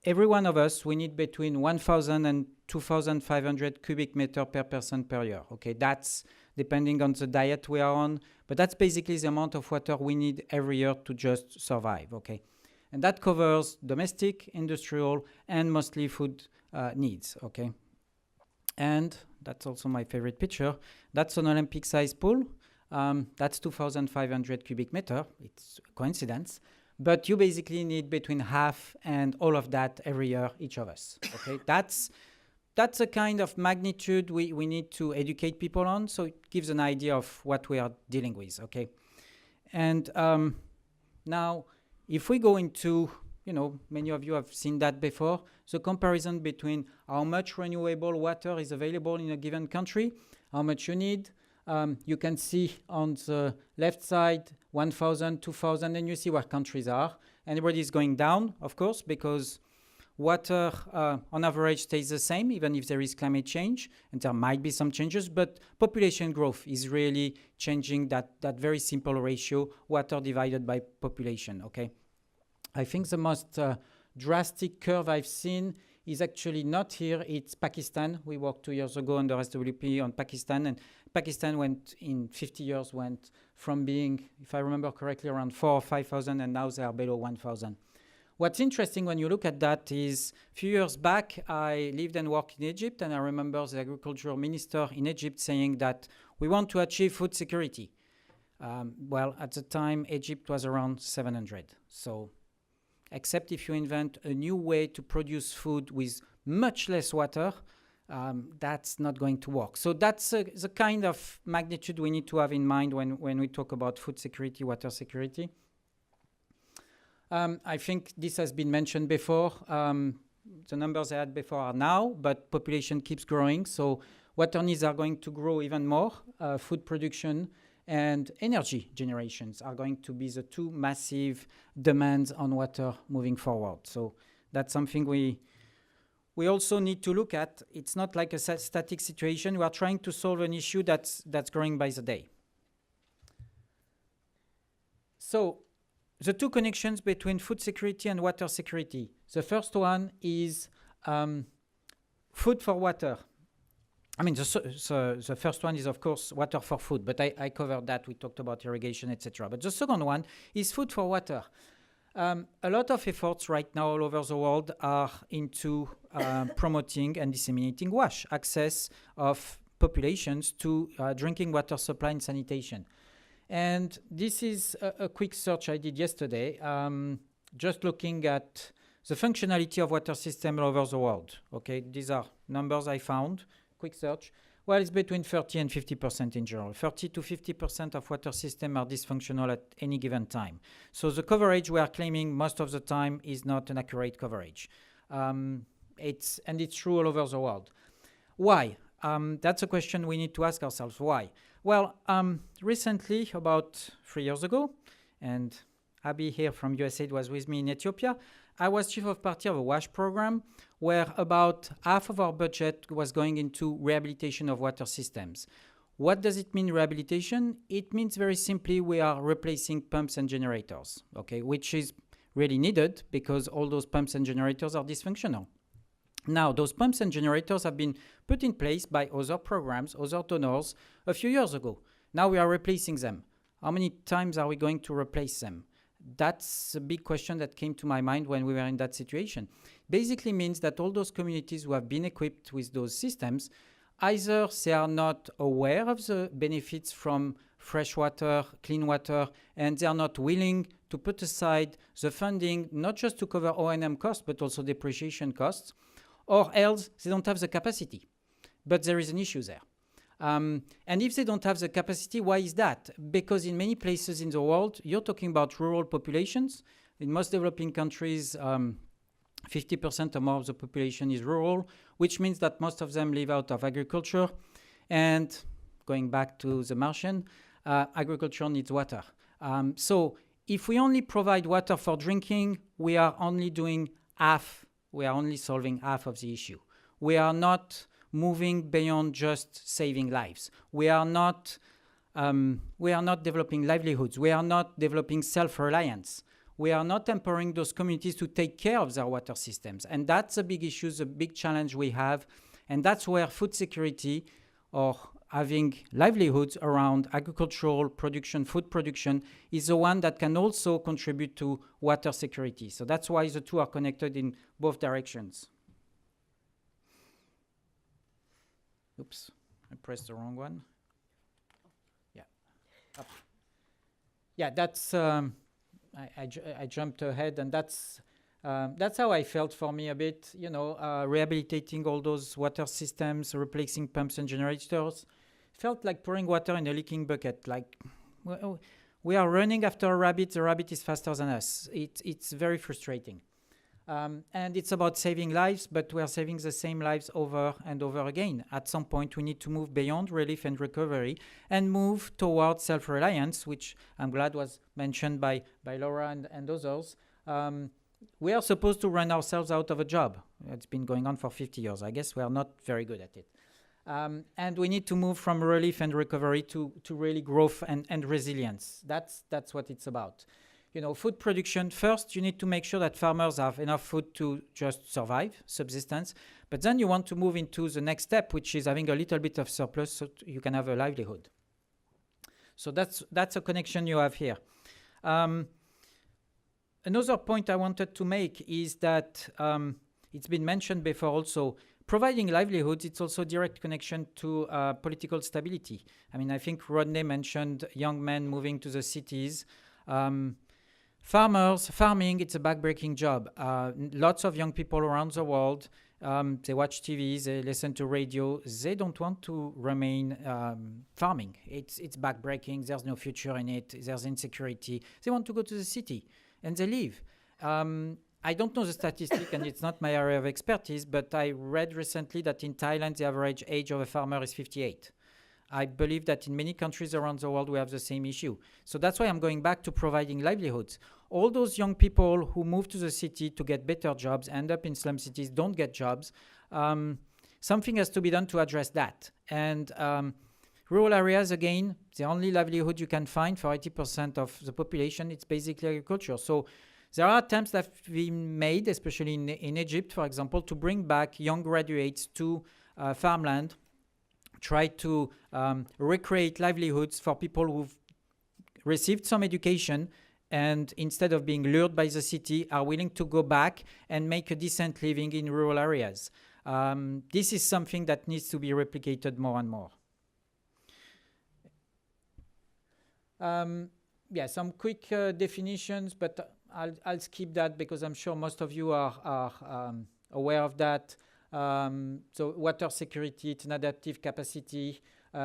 every one of us, we need between 1,000 and 2,500 cubic meter per person per year. Okay, that's depending on the diet we are on, but that's basically the amount of water we need every year to just survive. Okay, and that covers domestic, industrial, and mostly food needs. Okay, and that's also my favorite picture. That's an Olympic-sized pool. That's 2,500 cubic meter. It's a coincidence. But you basically need between half and all of that every year, each of us. Okay, that's a kind of magnitude we need to educate people on, so it gives an idea of what we are dealing with. Okay, and now if we go into, many of you have seen that before, the comparison between how much renewable water is available in a given country, how much you need. You can see on the left side 1,000, 2,000, and you see where countries are. And everybody is going down, of course, because water on average stays the same, even if there is climate change, and there might be some changes, but population growth is really changing that very simple ratio, water divided by population, okay? I think the most drastic curve I've seen is actually not here, it's Pakistan. We worked 2 years ago under SWP on Pakistan, and Pakistan in 50 years went from being, if I remember correctly, around 4,000 or 5,000, and now they are below 1,000. What's interesting when you look at that is, a few years back, I lived and worked in Egypt, and I remember the agricultural minister in Egypt saying that we want to achieve food security. Well, at the time, Egypt was around 700. So, except if you invent a new way to produce food with much less water, that's not going to work. So that's the kind of magnitude we need to have in mind when we talk about food security, water security. I think this has been mentioned before. The numbers I had before are now, but population keeps growing. So water needs are going to grow even more. Food production and energy generations are going to be the two massive demands on water moving forward. So that's something we also need to look at. It's not like a static situation. We are trying to solve an issue that's growing by the day. So the two connections between food security and water security. The first one is food for water. I mean, the first one is, of course, water for food, but I covered that. We talked about irrigation, etc. But the second one is food for water. A lot of efforts right now all over the world are into promoting and disseminating WASH, access of populations to drinking water supply and sanitation. And this is a quick search I did yesterday, just looking at the functionality of water systems all over the world. Okay, these are numbers I found, quick search. Well, it's between 30 and 50% in general. 30 to 50% of water systems are dysfunctional at any given time. So the coverage we are claiming most of the time is not an accurate coverage. It's true all over the world. Why? That's a question we need to ask ourselves. Why? Well, recently, about 3 years ago, and Abby here from USAID was with me in Ethiopia, I was chief of party of a WASH program where about half of our budget was going into rehabilitation of water systems. What does it mean, rehabilitation? It means very simply we are replacing pumps and generators, okay, which is really needed because all those pumps and generators are dysfunctional. Now, those pumps and generators have been put in place by other programs, other donors, a few years ago. Now we are replacing them. How many times are we going to replace them? That's a big question that came to my mind when we were in that situation. Basically means that all those communities who have been equipped with those systems, either they are not aware of the benefits from fresh water, clean water, and they are not willing to put aside the funding, not just to cover O&M costs, but also depreciation costs, or else they don't have the capacity. But there is an issue there. And if they don't have the capacity, why is that? Because in many places in the world, you're talking about rural populations. In most developing countries, 50% or more of the population is rural, which means that most of them live out of agriculture. And going back to the Martian, agriculture needs water. So if we only provide water for drinking, we are only doing half. We are only solving half of the issue. We are not moving beyond just saving lives. We are not developing livelihoods. We are not developing self-reliance. We are not empowering those communities to take care of their water systems. And that's a big issue, a big challenge we have. And that's where food security or having livelihoods around agricultural production, food production, is the one that can also contribute to water security. So that's why the two are connected in both directions. Oops, I pressed the wrong one. Yeah. Up. Yeah, that's, I jumped ahead, and that's how I felt for me a bit, rehabilitating all those water systems, replacing pumps and generators. Felt like pouring water in a leaking bucket. Like, we are running after a rabbit, the rabbit is faster than us. It's very frustrating. And it's about saving lives, but we are saving the same lives over and over again. At some point, we need to move beyond relief and recovery and move towards self-reliance, which I'm glad was mentioned by Laura and others. We are supposed to run ourselves out of a job. It's been going on for 50 years. I guess we are not very good at it. And we need to move from relief and recovery to really growth and resilience. That's what it's about. Food production, first, you need to make sure that farmers have enough food to just survive, subsistence. But then you want to move into the next step, which is having a little bit of surplus so you can have a livelihood. So that's a connection you have here. Another point I wanted to make is that it's been mentioned before also, providing livelihoods, it's also a direct connection to political stability. I mean, I think Rodney mentioned young men moving to the cities. Farming, it's a backbreaking job. Lots of young people around the world, they watch TV, they listen to radio. They don't want to remain farming. It's backbreaking. There's no future in it. There's insecurity. They want to go to the city, and they leave. I don't know the statistic, and it's not my area of expertise, but I read recently that in Thailand, the average age of a farmer is 58. I believe that in many countries around the world, we have the same issue. So that's why I'm going back to providing livelihoods. All those young people who move to the city to get better jobs, end up in slum cities, don't get jobs. Something has to be done to address that. And rural areas, again, the only livelihood you can find for 80% of the population, it's basically agriculture. So there are attempts that have been made, especially in Egypt, for example, to bring back young graduates to farmland, try to recreate livelihoods for people who've received some education and instead of being lured by the city are willing to go back and make a decent living in rural areas. This is something that needs to be replicated more and more. Yeah, some quick definitions, but I'll skip that because I'm sure most of you are aware of that. So water security, it's an adaptive capacity.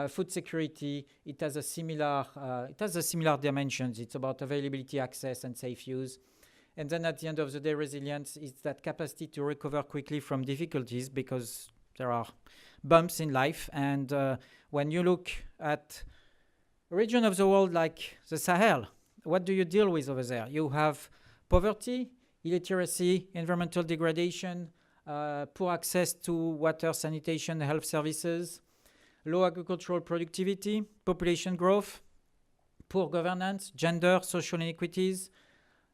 Food security, it has a similar dimensions. It's about availability, access, and safe use. And then at the end of the day, resilience is that capacity to recover quickly from difficulties because there are bumps in life. And when you look at a region of the world like the Sahel, what do you deal with over there? You have poverty, illiteracy, environmental degradation, poor access to water, sanitation, health services, low agricultural productivity, population growth, poor governance, gender, social inequities.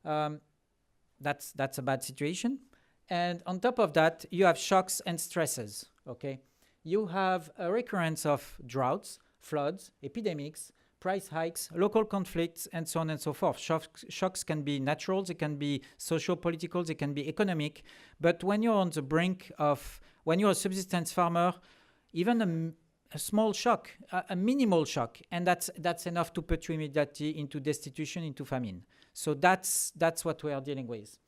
That's a bad situation. And on top of that, you have shocks and stresses, okay? You have a recurrence of droughts, floods, epidemics, price hikes, local conflicts, and so on and so forth. Shocks can be natural, they can be socio-political, they can be economic. But when you're on the brink of, when you're a subsistence farmer, even a small shock, a minimal shock, and that's enough to put you immediately into destitution, into famine. So that's what we are dealing with.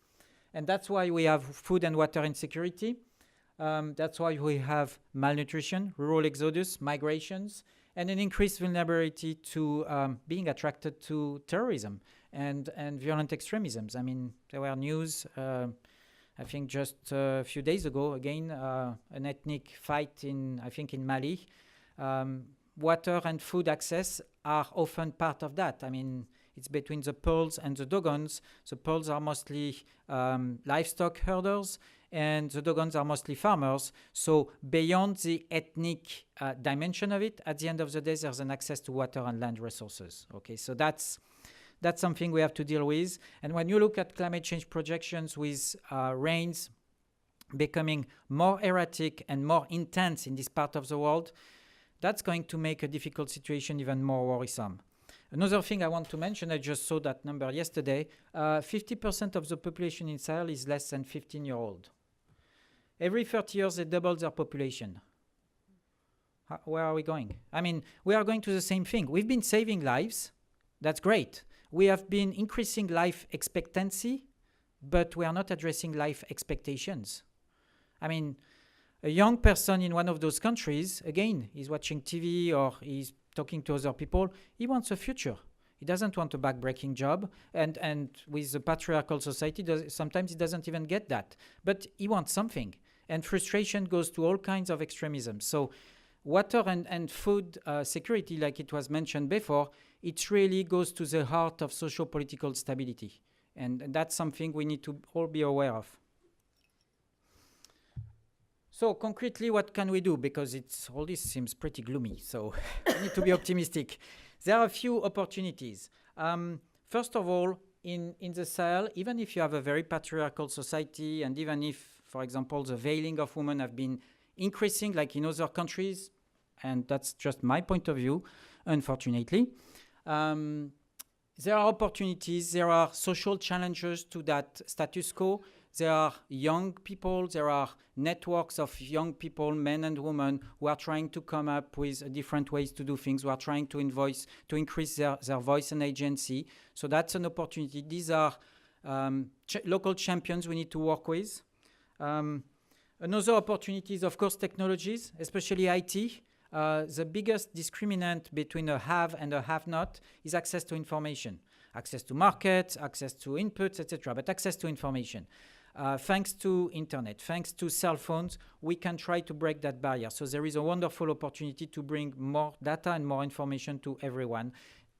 And that's why we have food and water insecurity. That's why we have malnutrition, rural exodus, migrations, and an increased vulnerability to being attracted to terrorism and violent extremisms. I mean, there were news, I think just a few days ago, again, an ethnic fight in Mali. Water and food access are often part of that. I mean, it's between the Pearls and the Dogons. The Pearls are mostly livestock herders, and the Dogons are mostly farmers. So beyond the ethnic dimension of it, at the end of the day, there's an access to water and land resources. Okay, so that's something we have to deal with. And when you look at climate change projections with rains becoming more erratic and more intense in this part of the world, that's going to make a difficult situation even more worrisome. Another thing I want to mention, I just saw that number yesterday, 50% of the population in Sahel is less than 15-year-old. Every 30 years, they double their population. Where are we going? I mean, we are going to the same thing. We've been saving lives. That's great. We have been increasing life expectancy, but we are not addressing life expectations. I mean, a young person in one of those countries, again, he's watching TV or he's talking to other people, he wants a future. He doesn't want a backbreaking job. And with the patriarchal society, sometimes he doesn't even get that. But he wants something. And frustration goes to all kinds of extremism. So water and food security, like it was mentioned before, it really goes to the heart of socio-political stability. And that's something we need to all be aware of. So concretely, what can we do? Because all this seems pretty gloomy, so we need to be optimistic. There are a few opportunities. First of all, in the Sahel, even if you have a very patriarchal society, and even if, for example, the veiling of women have been increasing like in other countries, and that's just my point of view, unfortunately, there are opportunities, there are social challenges to that status quo. There are young people, there are networks of young people, men and women, who are trying to come up with different ways to do things, who are trying to increase their voice and agency. So that's an opportunity. These are local champions we need to work with. Another opportunity is, of course, technologies, especially IT. The biggest discriminant between a have and a have-not is access to information. Access to markets, access to inputs, etc., but access to information. Thanks to internet, thanks to cell phones, we can try to break that barrier. So there is a wonderful opportunity to bring more data and more information to everyone.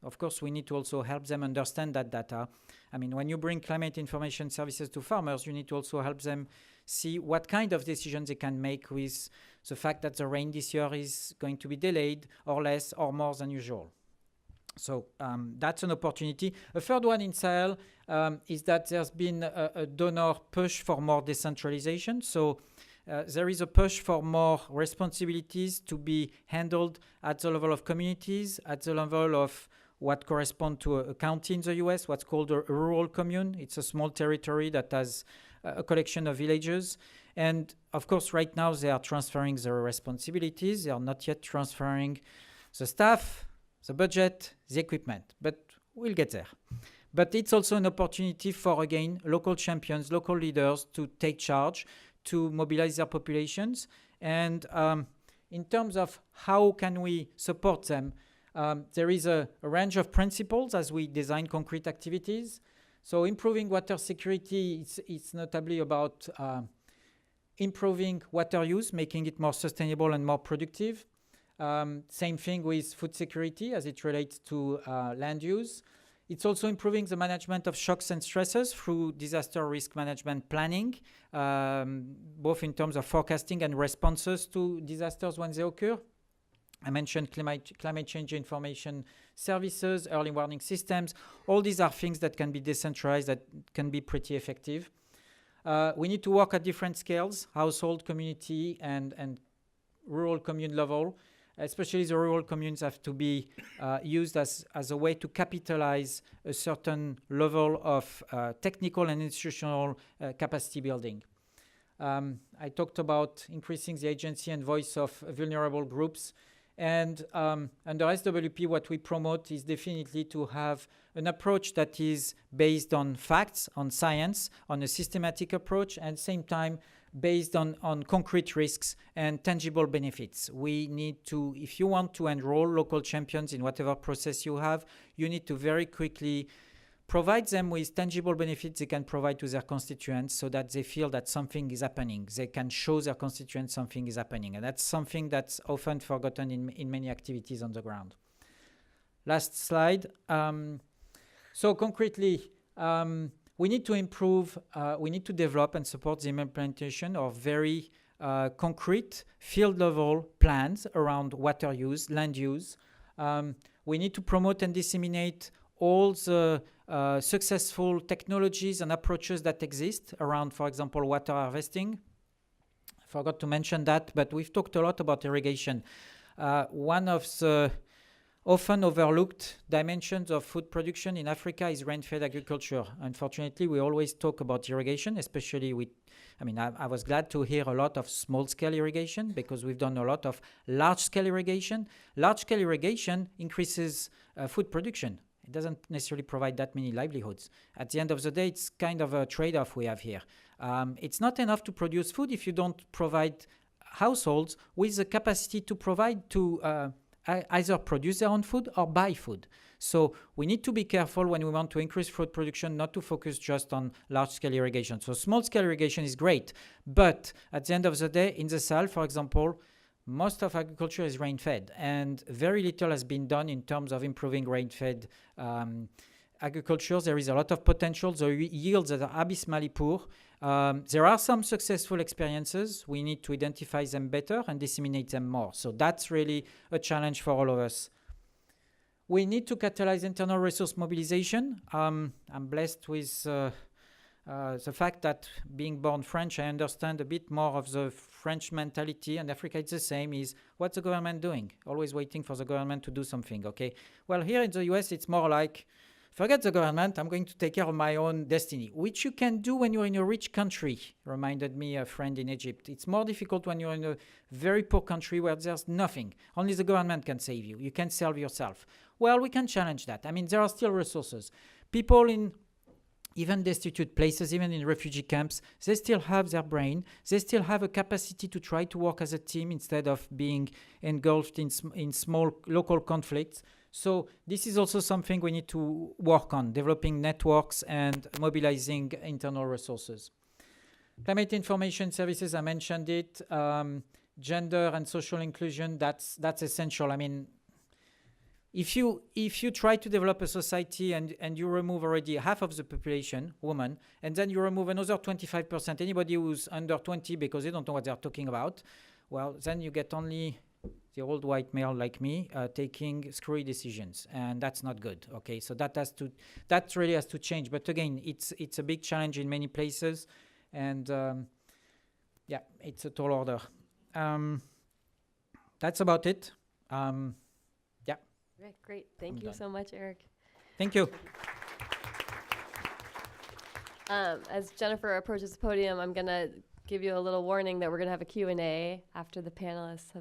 Of course, we need to also help them understand that data. I mean, when you bring climate information services to farmers, you need to also help them see what kind of decisions they can make with the fact that the rain this year is going to be delayed or less or more than usual. So that's an opportunity. A third one in Sahel is that there's been a donor push for more decentralization. So there is a push for more responsibilities to be handled at the level of communities, at the level of what corresponds to a county in the US, what's called a rural commune. It's a small territory that has a collection of villages. And of course, right now they are transferring their responsibilities. They are not yet transferring the staff, the budget, the equipment, but we'll get there. But it's also an opportunity for, again, local champions, local leaders to take charge, to mobilize their populations. And in terms of how can we support them, there is a range of principles as we design concrete activities. So improving water security, it's notably about improving water use, making it more sustainable and more productive. Same thing with food security as it relates to land use. It's also improving the management of shocks and stresses through disaster risk management planning, both in terms of forecasting and responses to disasters when they occur. I mentioned climate change information services, early warning systems. All these are things that can be decentralized, that can be pretty effective. We need to work at different scales, household, community, and rural commune level. Especially the rural communes have to be used as a way to capitalize a certain level of technical and institutional capacity building. I talked about increasing the agency and voice of vulnerable groups. And under SWP, what we promote is definitely to have an approach that is based on facts, on science, on a systematic approach, and at the same time based on concrete risks and tangible benefits. We need to, if you want to enroll local champions in whatever process you have, you need to very quickly provide them with tangible benefits they can provide to their constituents so that they feel that something is happening. They can show their constituents something is happening. And that's something that's often forgotten in many activities on the ground. Last slide. So concretely, we need to improve, we need to develop and support the implementation of very concrete field-level plans around water use, land use. We need to promote and disseminate all the successful technologies and approaches that exist around, for example, water harvesting. I forgot to mention that, but we've talked a lot about irrigation. One of the often overlooked dimensions of food production in Africa is rain-fed agriculture. Unfortunately, we always talk about irrigation, especially with, I was glad to hear a lot of small-scale irrigation because we've done a lot of large-scale irrigation. Large-scale irrigation increases food production. It doesn't necessarily provide that many livelihoods. At the end of the day, it's kind of a trade-off we have here. It's not enough to produce food if you don't provide households with the capacity to provide to either produce their own food or buy food. So we need to be careful when we want to increase food production, not to focus just on large-scale irrigation. So small-scale irrigation is great, but at the end of the day, in the Sahel, for example, most of agriculture is rain-fed, and very little has been done in terms of improving rain-fed agriculture. There is a lot of potential. The yields are abysmally poor. There are some successful experiences. We need to identify them better and disseminate them more. So that's really a challenge for all of us. We need to catalyze internal resource mobilization. I'm blessed with the fact that being born French, I understand a bit more of the French mentality, and Africa it's the same, is what's the government doing? Always waiting for the government to do something, okay? Well, here in the US, it's more like, forget the government, I'm going to take care of my own destiny, which you can do when you're in a rich country, reminded me a friend in Egypt. It's more difficult when you're in a very poor country where there's nothing. Only the government can save you. You can save yourself. Well, we can challenge that. There are still resources. People in even destitute places, even in refugee camps, they still have their brain. They still have a capacity to try to work as a team instead of being engulfed in small local conflicts. So this is also something we need to work on, developing networks and mobilizing internal resources. Climate information services, I mentioned it. Gender and social inclusion, that's essential. If you try to develop a society and you remove already half of the population, women, and then you remove another 25%, anybody who's under 20 because they don't know what they're talking about, well, then you get only the old white male like me taking screwy decisions, and that's not good. Okay, so that really has to change. But again, it's a big challenge in many places, and it's a tall order. That's about it. Great. Thank you so much, Eric. Thank you. As Jennifer approaches the podium, I'm going to give you a little warning that we're going to have a Q&A after the panelists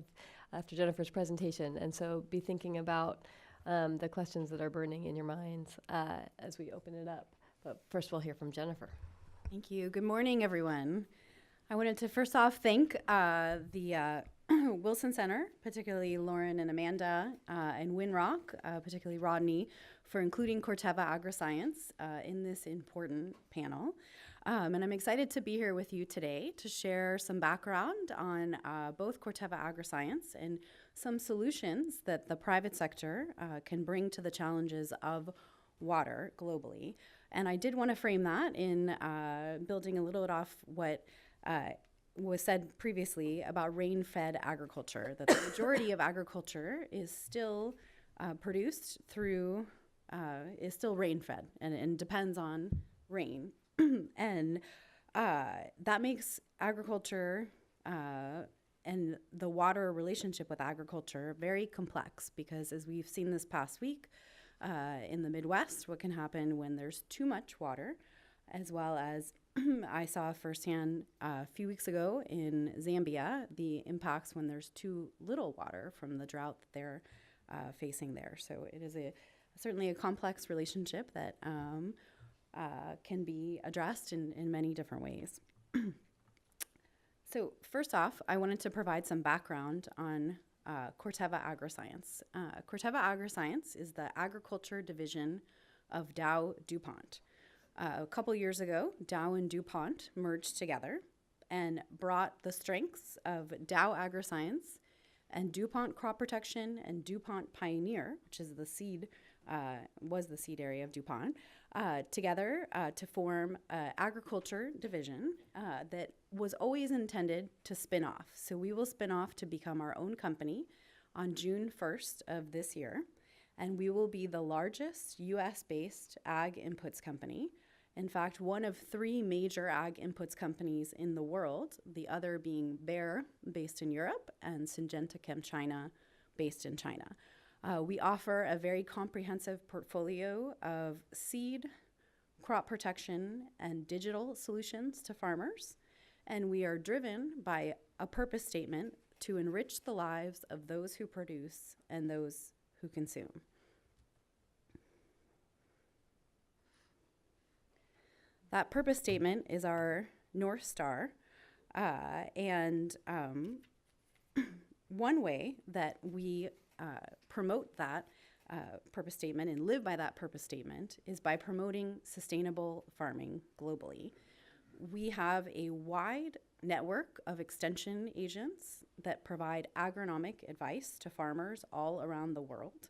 after Jennifer's presentation. And so be thinking about the questions that are burning in your minds as we open it up. But first, we'll hear from Jennifer. Thank you. Good morning, everyone. I wanted to first off thank the Wilson Center, particularly Lauren and Amanda, and Winrock, particularly Rodney, for including Corteva AgriScience in this important panel. And I'm excited to be here with you today to share some background on both Corteva AgriScience and some solutions that the private sector can bring to the challenges of water globally. And I did want to frame that in building a little bit off what was said previously about rain-fed agriculture, that the majority of agriculture is still produced through, is still rain-fed and depends on rain. And that makes agriculture and the water relationship with agriculture very complex, because as we've seen this past week in the Midwest, what can happen when there's too much water, as well as I saw firsthand a few weeks ago in Zambia, the impacts when there's too little water from the drought that they're facing there. So it is certainly a complex relationship that can be addressed in many different ways. So first off, I wanted to provide some background on Corteva AgriScience. Corteva AgriScience is the agriculture division of Dow DuPont. A couple years ago, Dow and DuPont merged together and brought the strengths of Dow AgriScience and DuPont Crop Protection and DuPont Pioneer, which is the seed, was the seed area of DuPont, together to form an agriculture division that was always intended to spin off. So we will spin off to become our own company on June 1st of this year, and we will be the largest US-based ag inputs company. In fact, one of 3 major ag inputs companies in the world, the other being Bayer, based in Europe, and Syngenta Chem China, based in China. We offer a very comprehensive portfolio of seed, crop protection, and digital solutions to farmers, and we are driven by a purpose statement to enrich the lives of those who produce and those who consume. That purpose statement is our North Star, and one way that we promote that purpose statement and live by that purpose statement is by promoting sustainable farming globally. We have a wide network of extension agents that provide agronomic advice to farmers all around the world.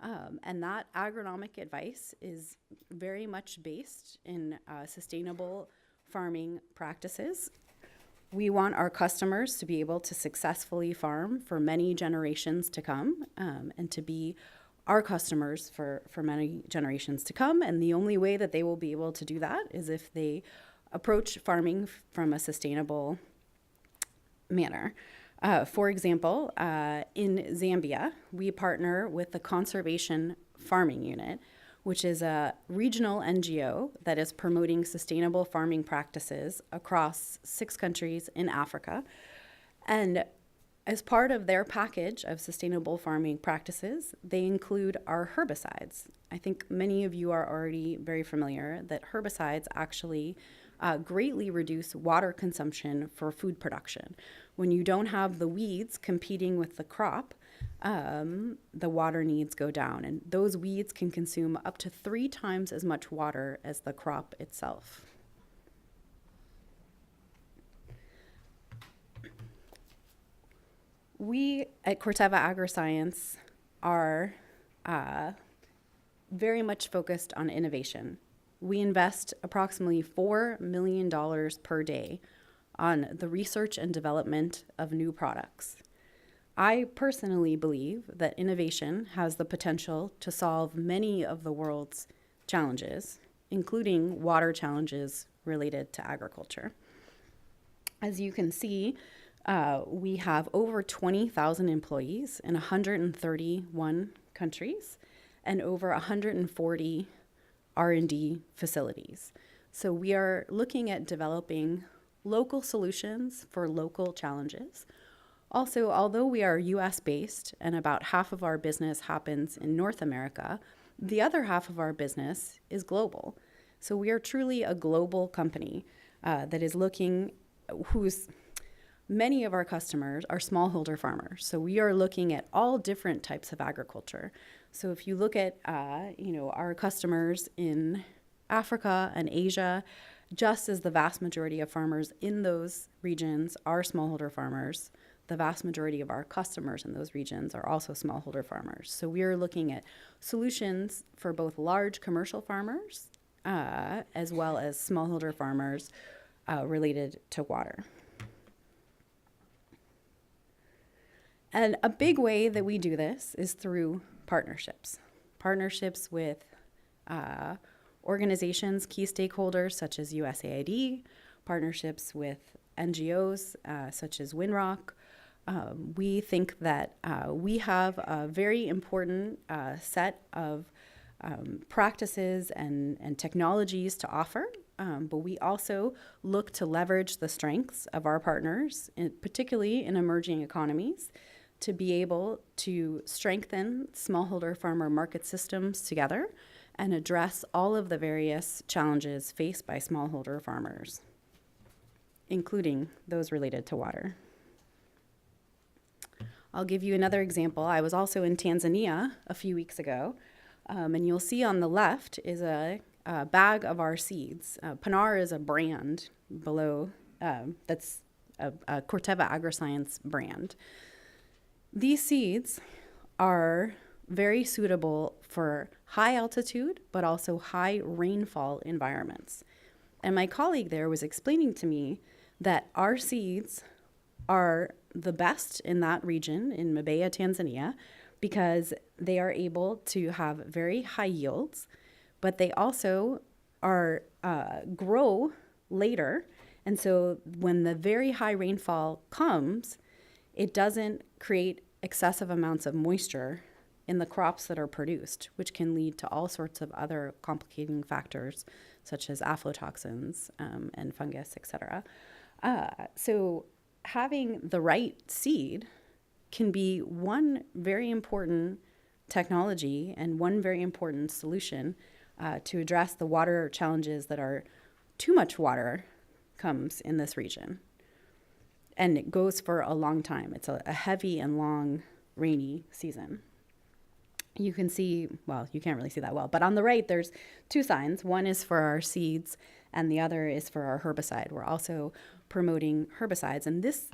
And that agronomic advice is very much based in sustainable farming practices. We want our customers to be able to successfully farm for many generations to come, and to be our customers for many generations to come. And the only way that they will be able to do that is if they approach farming from a sustainable manner. For example, in Zambia, we partner with the Conservation Farming Unit, which is a regional NGO that is promoting sustainable farming practices across 6 countries in Africa. And as part of their package of sustainable farming practices, they include our herbicides. I think many of you are already very familiar that herbicides actually greatly reduce water consumption for food production. When you don't have the weeds competing with the crop, the water needs go down, and those weeds can consume up to 3 times as much water as the crop itself. We at Corteva AgriScience are very much focused on innovation. We invest approximately $4 million per day on the research and development of new products. I personally believe that innovation has the potential to solve many of the world's challenges, including water challenges related to agriculture. As you can see, we have over 20,000 employees in 131 countries and over 140 R&D facilities. So we are looking at developing local solutions for local challenges. Also, although we are US based and about half of our business happens in North America, the other half of our business is global. So we are truly a global company that is looking, many of our customers are smallholder farmers. So we are looking at all different types of agriculture. So if you look at, our customers in Africa and Asia, just as the vast majority of farmers in those regions are smallholder farmers, the vast majority of our customers in those regions are also smallholder farmers. So we are looking at solutions for both large commercial farmers as well as smallholder farmers related to water. And a big way that we do this is through partnerships. Partnerships with organizations, key stakeholders such as USAID, partnerships with NGOs such as Winrock. We think that we have a very important set of practices and technologies to offer, but we also look to leverage the strengths of our partners, particularly in emerging economies, to be able to strengthen smallholder farmer market systems together and address all of the various challenges faced by smallholder farmers, including those related to water. I'll give you another example. I was also in Tanzania a few weeks ago, and you'll see on the left is a bag of our seeds. Pinar is a brand below, that's a Corteva AgriScience brand. These seeds are very suitable for high altitude, but also high rainfall environments. And my colleague there was explaining to me that our seeds are the best in that region, in Mbeya, Tanzania, because they are able to have very high yields, but they also are grow later. And so when the very high rainfall comes, it doesn't create excessive amounts of moisture in the crops that are produced, which can lead to all sorts of other complicating factors, such as aflatoxins and fungus, etc. So having the right seed can be one very important technology and one very important solution to address the water challenges that are too much water comes in this region. And it goes for a long time. It's a heavy and long rainy season. You can see, well, you can't really see that well, but on the right, there's two signs. One is for our seeds, and the other is for our herbicide. We're also promoting herbicides. And this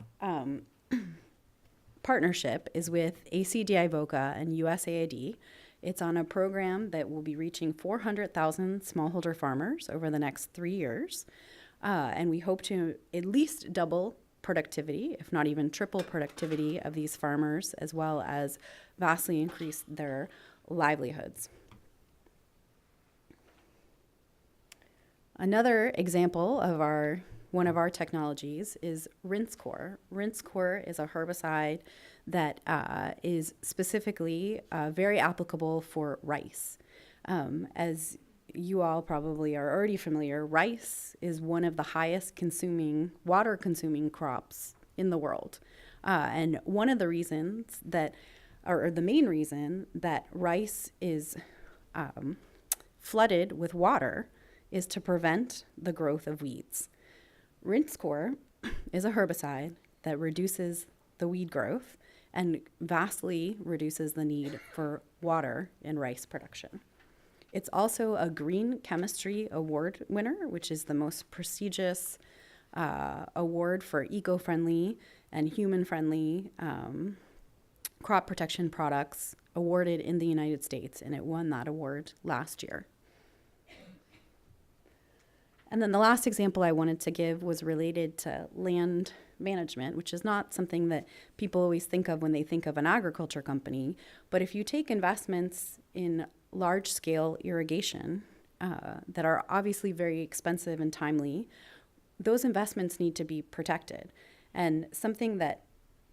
partnership is with ACDI VOCA and USAID. It's on a program that will be reaching 400,000 smallholder farmers over the next 3 years. And we hope to at least double productivity, if not even triple productivity of these farmers, as well as vastly increase their livelihoods. Another example of one of our technologies is RinseCore. RinseCore is a herbicide that is specifically very applicable for rice. As you all probably are already familiar, rice is one of the highest water consuming crops in the world. And one of the reasons or the main reason that rice is flooded with water is to prevent the growth of weeds. RinseCore is a herbicide that reduces the weed growth and vastly reduces the need for water in rice production. It's also a Green Chemistry Award winner, which is the most prestigious award for eco-friendly and human-friendly crop protection products awarded in the United States, and it won that award last year. And then the last example I wanted to give was related to land management, which is not something that people always think of when they think of an agriculture company. But if you take investments in large-scale irrigation that are obviously very expensive and timely, those investments need to be protected. And something that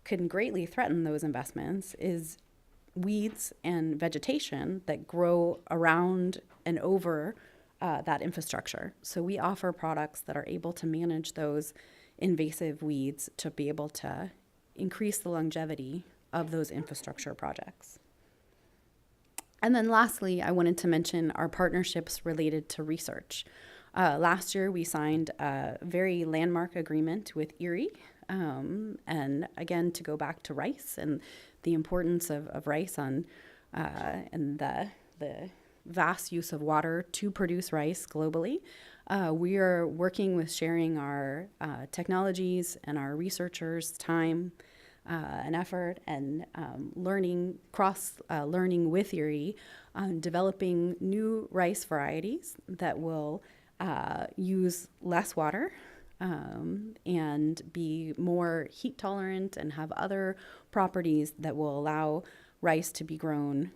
can greatly threaten those investments is weeds and vegetation that grow around and over that infrastructure. So we offer products that are able to manage those invasive weeds to be able to increase the longevity of those infrastructure projects. And then lastly, I wanted to mention our partnerships related to research. Last year, we signed a very landmark agreement with Erie. And again, to go back to rice and the importance of rice and the vast use of water to produce rice globally. We are working with sharing our technologies and our researchers' time and effort and learning with Erie on developing new rice varieties that will use less water and be more heat tolerant and have other properties that will allow rice to be grown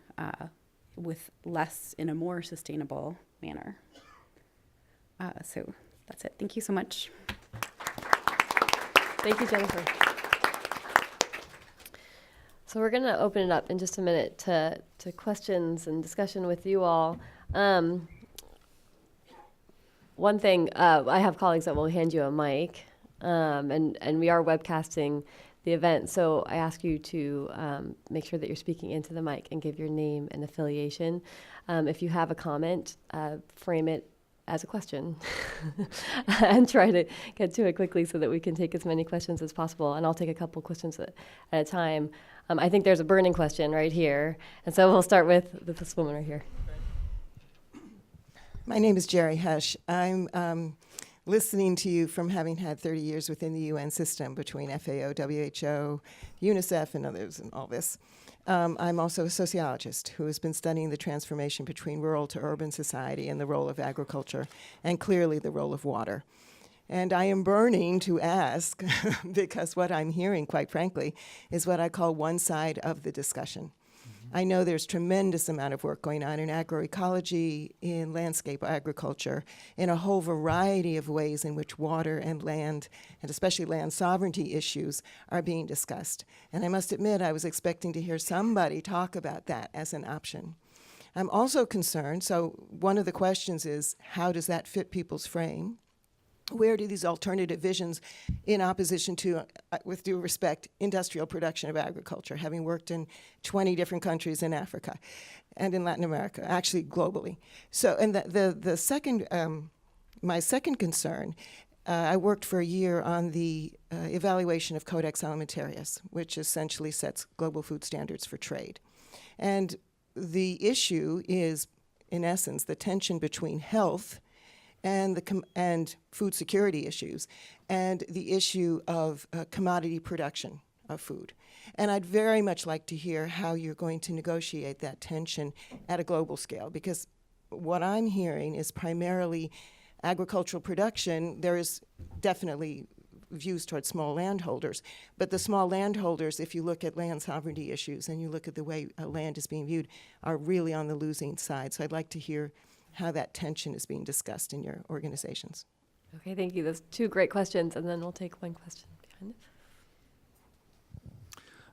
with less in a more sustainable manner. So that's it. Thank you so much. Thank you, Jennifer. So we're going to open it up in just a minute to questions and discussion with you all. One thing, I have colleagues that will hand you a mic, and we are webcasting the event. So I ask you to make sure that you're speaking into the mic and give your name and affiliation. If you have a comment, frame it as a question and try to get to it quickly so that we can take as many questions as possible. And I'll take a couple questions at a time. I think there's a burning question right here. And so we'll start with this woman right here. My name is Jerry Hush. I'm listening to you from having had 30 years within the UN system between FAO, WHO, UNICEF, and others and all this. I'm also a sociologist who has been studying the transformation between rural to urban society and the role of agriculture, and clearly the role of water. And I am burning to ask, because what I'm hearing, quite frankly, is what I call one side of the discussion. I know there's tremendous amount of work going on in agroecology, in landscape agriculture, in a whole variety of ways in which water and land, and especially land sovereignty issues, are being discussed. And I must admit, I was expecting to hear somebody talk about that as an option. I'm also concerned, so one of the questions is, how does that fit people's frame? Where do these alternative visions, in opposition to, with due respect, industrial production of agriculture, having worked in 20 different countries in Africa and in Latin America, actually globally. So, and the second, my second concern, I worked for a year on the evaluation of Codex Alimentarius, which essentially sets global food standards for trade. And the issue is, in essence, the tension between health and food security issues, and the issue of commodity production of food. And I'd very much like to hear how you're going to negotiate that tension at a global scale, because what I'm hearing is primarily agricultural production. There is definitely views towards small landholders, but the small landholders, if you look at land sovereignty issues and you look at the way land is being viewed, are really on the losing side. So I'd like to hear how that tension is being discussed in your organizations. Okay, thank you. Those two great questions, and then we'll take one question behind it.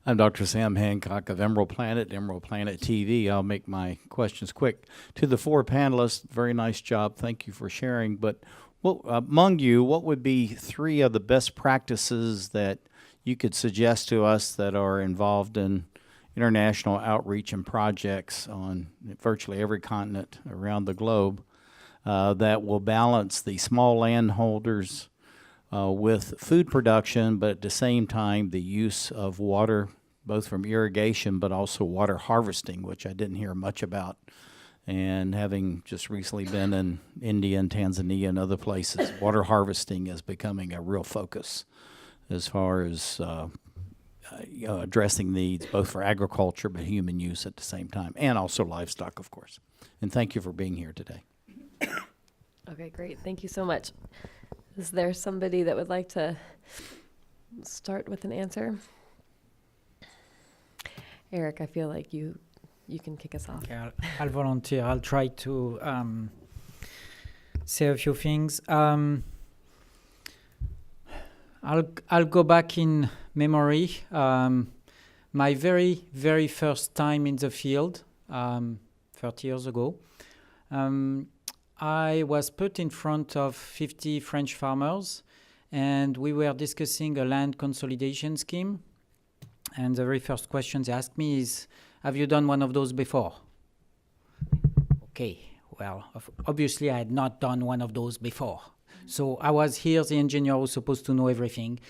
I'm Dr. Sam Hancock of Emerald Planet TV. I'll make my questions quick. To the four panelists, very nice job. Thank you for sharing. But among you, what would be three of the best practices that you could suggest to us that are involved in international outreach and projects on virtually every continent around the globe that will balance the small landholders with food production, but at the same time the use of water, both from irrigation but also water harvesting, which I didn't hear much about. And having just recently been in India and Tanzania and other places, water harvesting is becoming a real focus as far as addressing needs both for agriculture but human use at the same time, and also livestock, of course. And thank you for being here today. Okay, great. Thank you so much. Is there somebody that would like to start with an answer? Eric, I feel like you can kick us off. Okay, I'll volunteer. I'll try to say a few things. I'll go back in memory. My very, very first time in the field, 30 years ago, I was put in front of 50 French farmers, and we were discussing a land consolidation scheme. And the very first question they asked me is, have you done one of those before? Okay, well, obviously I had not done one of those before. So I was here, the engineer was supposed to know everything.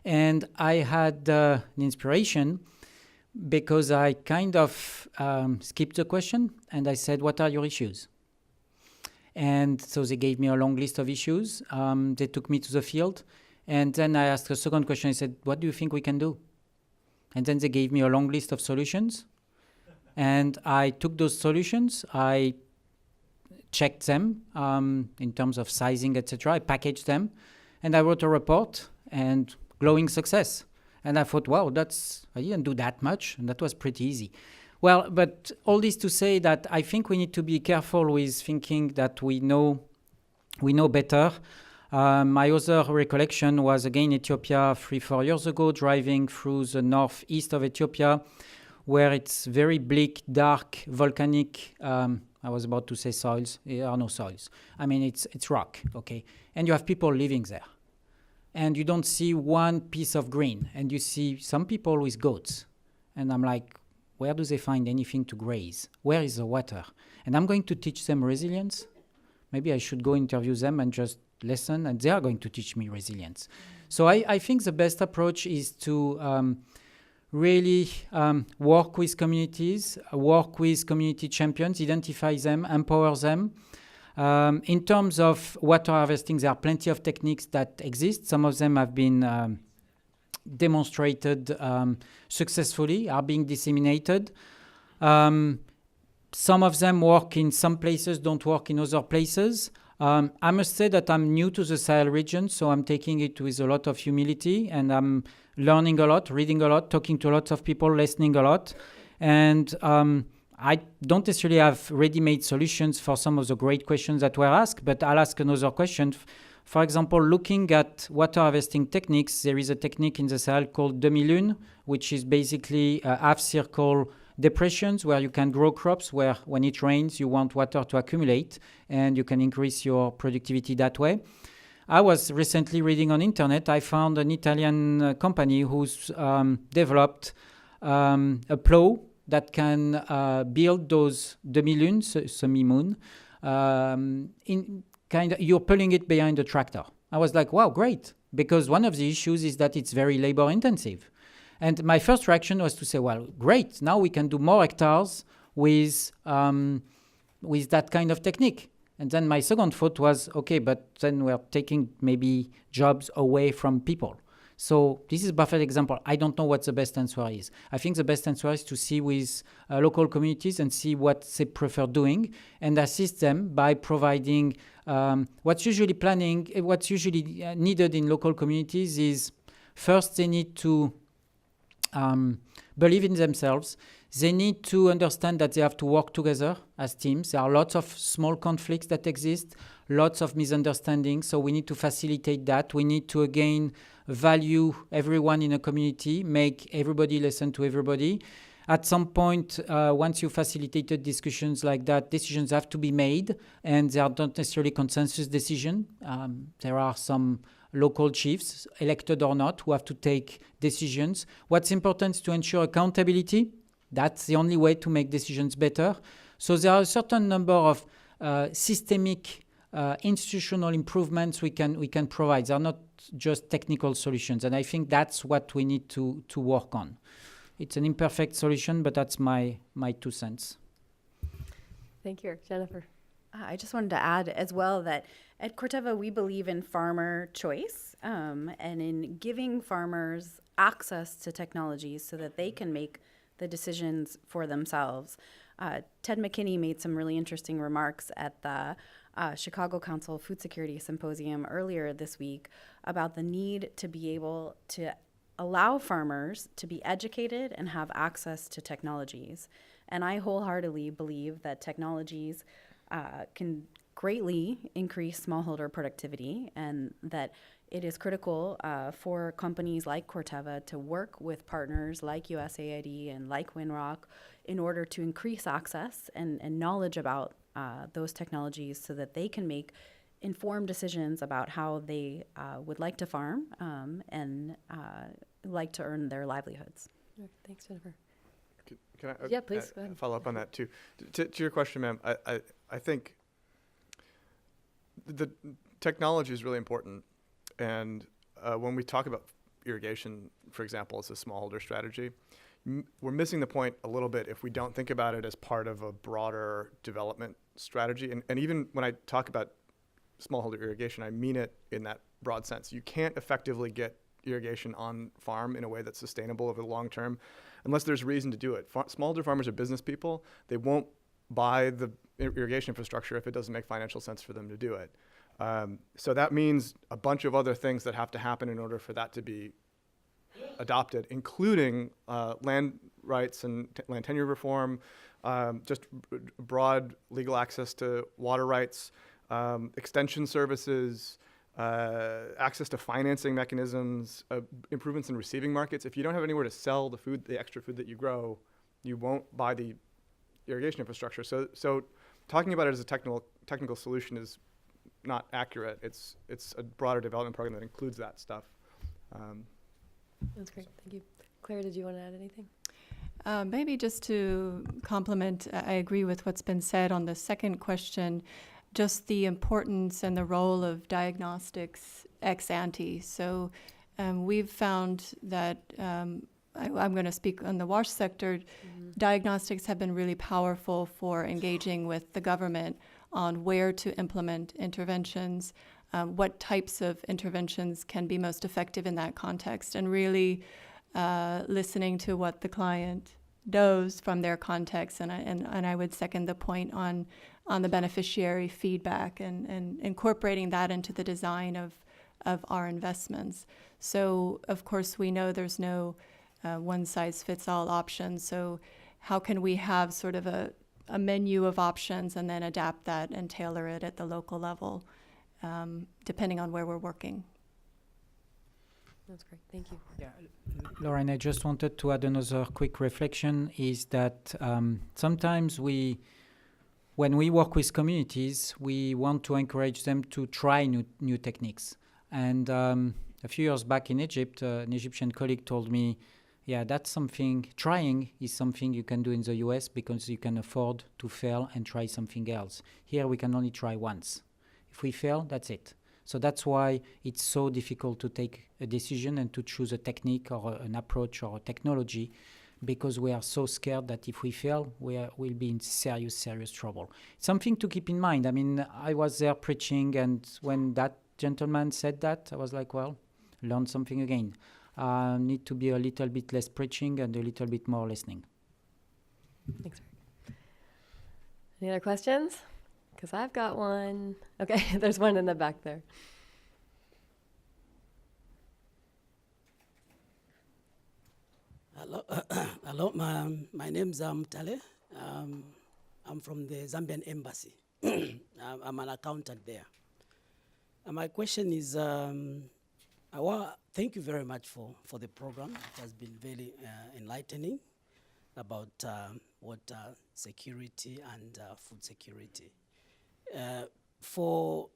And I had an inspiration because I kind of skipped the question and I said, what are your issues? And so they gave me a long list of issues. They took me to the field. And then I asked a second question. I said, what do you think we can do? And then they gave me a long list of solutions. And I took those solutions. I checked them in terms of sizing, etc. I packaged them. And I wrote a report and glowing success. And I thought, wow, I didn't do that much. And that was pretty easy. Well, but all this to say that I think we need to be careful with thinking that we know better. My other recollection was again Ethiopia 3-4 years ago, driving through the northeast of Ethiopia, where it's very bleak, dark, volcanic. I was about to say soils. There are no soils. I mean, it's rock, okay? And you have people living there. And you don't see one piece of green. And you see some people with goats. And I'm like, where do they find anything to graze? Where is the water? And I'm going to teach them resilience. Maybe I should go interview them and just listen, and they are going to teach me resilience. So I think the best approach is to really work with communities, work with community champions, identify them, empower them. In terms of water harvesting, there are plenty of techniques that exist. Some of them have been demonstrated successfully, are being disseminated. Some of them work in some places, don't work in other places. I must say that I'm new to the Sahel region, so I'm taking it with a lot of humility, and I'm learning a lot, reading a lot, talking to lots of people, listening a lot. And I don't necessarily have ready-made solutions for some of the great questions that were asked, but I'll ask another question. For example, looking at water harvesting techniques, there is a technique in the Sahel called demi-lune, which is basically half-circle depressions where you can grow crops where when it rains, you want water to accumulate and you can increase your productivity that way. I was recently reading on internet, I found an Italian company who's developed a plow that can build those demi-lunes, semi-moon, you're pulling it behind a tractor. I was like, wow, great. Because one of the issues is that it's very labor intensive. And my first reaction was to say, well, great. Now we can do more hectares with that kind of technique. And then my second thought was, okay, but then we're taking maybe jobs away from people. So this is a perfect example. I don't know what the best answer is. I think the best answer is to see with local communities and see what they prefer doing and assist them by providing what's usually needed in local communities is first they need to believe in themselves. They need to understand that they have to work together as teams. There are lots of small conflicts that exist, lots of misunderstandings, so we need to facilitate that. We need to, again, value everyone in a community, make everybody listen to everybody. At some point, once you facilitated discussions like that, decisions have to be made, and they are not necessarily consensus decisions. There are some local chiefs, elected or not, who have to take decisions. What's important is to ensure accountability. That's the only way to make decisions better. So there are a certain number of systemic institutional improvements we can provide. They're not just technical solutions. And I think that's what we need to work on. It's an imperfect solution, but that's my 2 cents. Thank you, Jennifer. I just wanted to add as well that at Corteva, we believe in farmer choice and in giving farmers access to technologies so that they can make the decisions for themselves. Ted McKinney made some really interesting remarks at the Chicago Council Food Security Symposium earlier this week about the need to be able to allow farmers to be educated and have access to technologies. And I wholeheartedly believe that technologies can greatly increase smallholder productivity and that it is critical for companies like Corteva to work with partners like USAID and like Winrock in order to increase access and knowledge about those technologies so that they can make informed decisions about how they would like to farm and like to earn their livelihoods. Thanks, Jennifer. Can I Yeah, please, go ahead. follow up on that too? To your question, ma'am, I think the technology is really important. And when we talk about irrigation, for example, as a smallholder strategy, we're missing the point a little bit if we don't think about it as part of a broader development strategy. And even when I talk about smallholder irrigation, I mean it in that broad sense. You can't effectively get irrigation on farm in a way that's sustainable over the long term unless there's reason to do it. Smallholder farmers are business people. They won't buy the irrigation infrastructure if it doesn't make financial sense for them to do it. So that means a bunch of other things that have to happen in order for that to be adopted, including land rights and land tenure reform, just broad legal access to water rights, extension services, access to financing mechanisms, improvements in receiving markets. If you don't have anywhere to sell the food, the extra food that you grow, you won't buy the irrigation infrastructure. So talking about it as a technical solution is not accurate. It's a broader development program that includes that stuff. That's great. Thank you. Claire, did you want to add anything? Maybe just to complement, I agree with what's been said on the second question, just the importance and the role of diagnostics ex ante. So we've found that, I'm going to speak on the wash sector, diagnostics have been really powerful for engaging with the government on where to implement interventions, what types of interventions can be most effective in that context, and really listening to what the client knows from their context. And I would second the point on the beneficiary feedback and incorporating that into the design of our investments. So, of course, we know there's no one-size-fits-all option. So how can we have sort of a menu of options and then adapt that and tailor it at the local level, depending on where we're working? That's great. Thank you. Yeah, Lauren, I just wanted to add another quick reflection is that sometimes when we work with communities, we want to encourage them to try new techniques. And a few years back in Egypt, an Egyptian colleague told me, yeah, that's something, trying is something you can do in the US because you can afford to fail and try something else. Here we can only try once. If we fail, that's it. So that's why it's so difficult to take a decision and to choose a technique or an approach or a technology, because we are so scared that if we fail, we'll be in serious trouble. It's something to keep in mind. I mean, I was there preaching, and when that gentleman said that, I was like, well, learn something again. Need to be a little bit less preaching and a little bit more listening. Thanks. Any other questions? Because I've got one. Okay, there's one in the back there. Hello, my name's Tale. I'm from the Zambian embassy. I'm an accountant there. My question is, thank you very much for the program. It has been very enlightening about water security and food security. For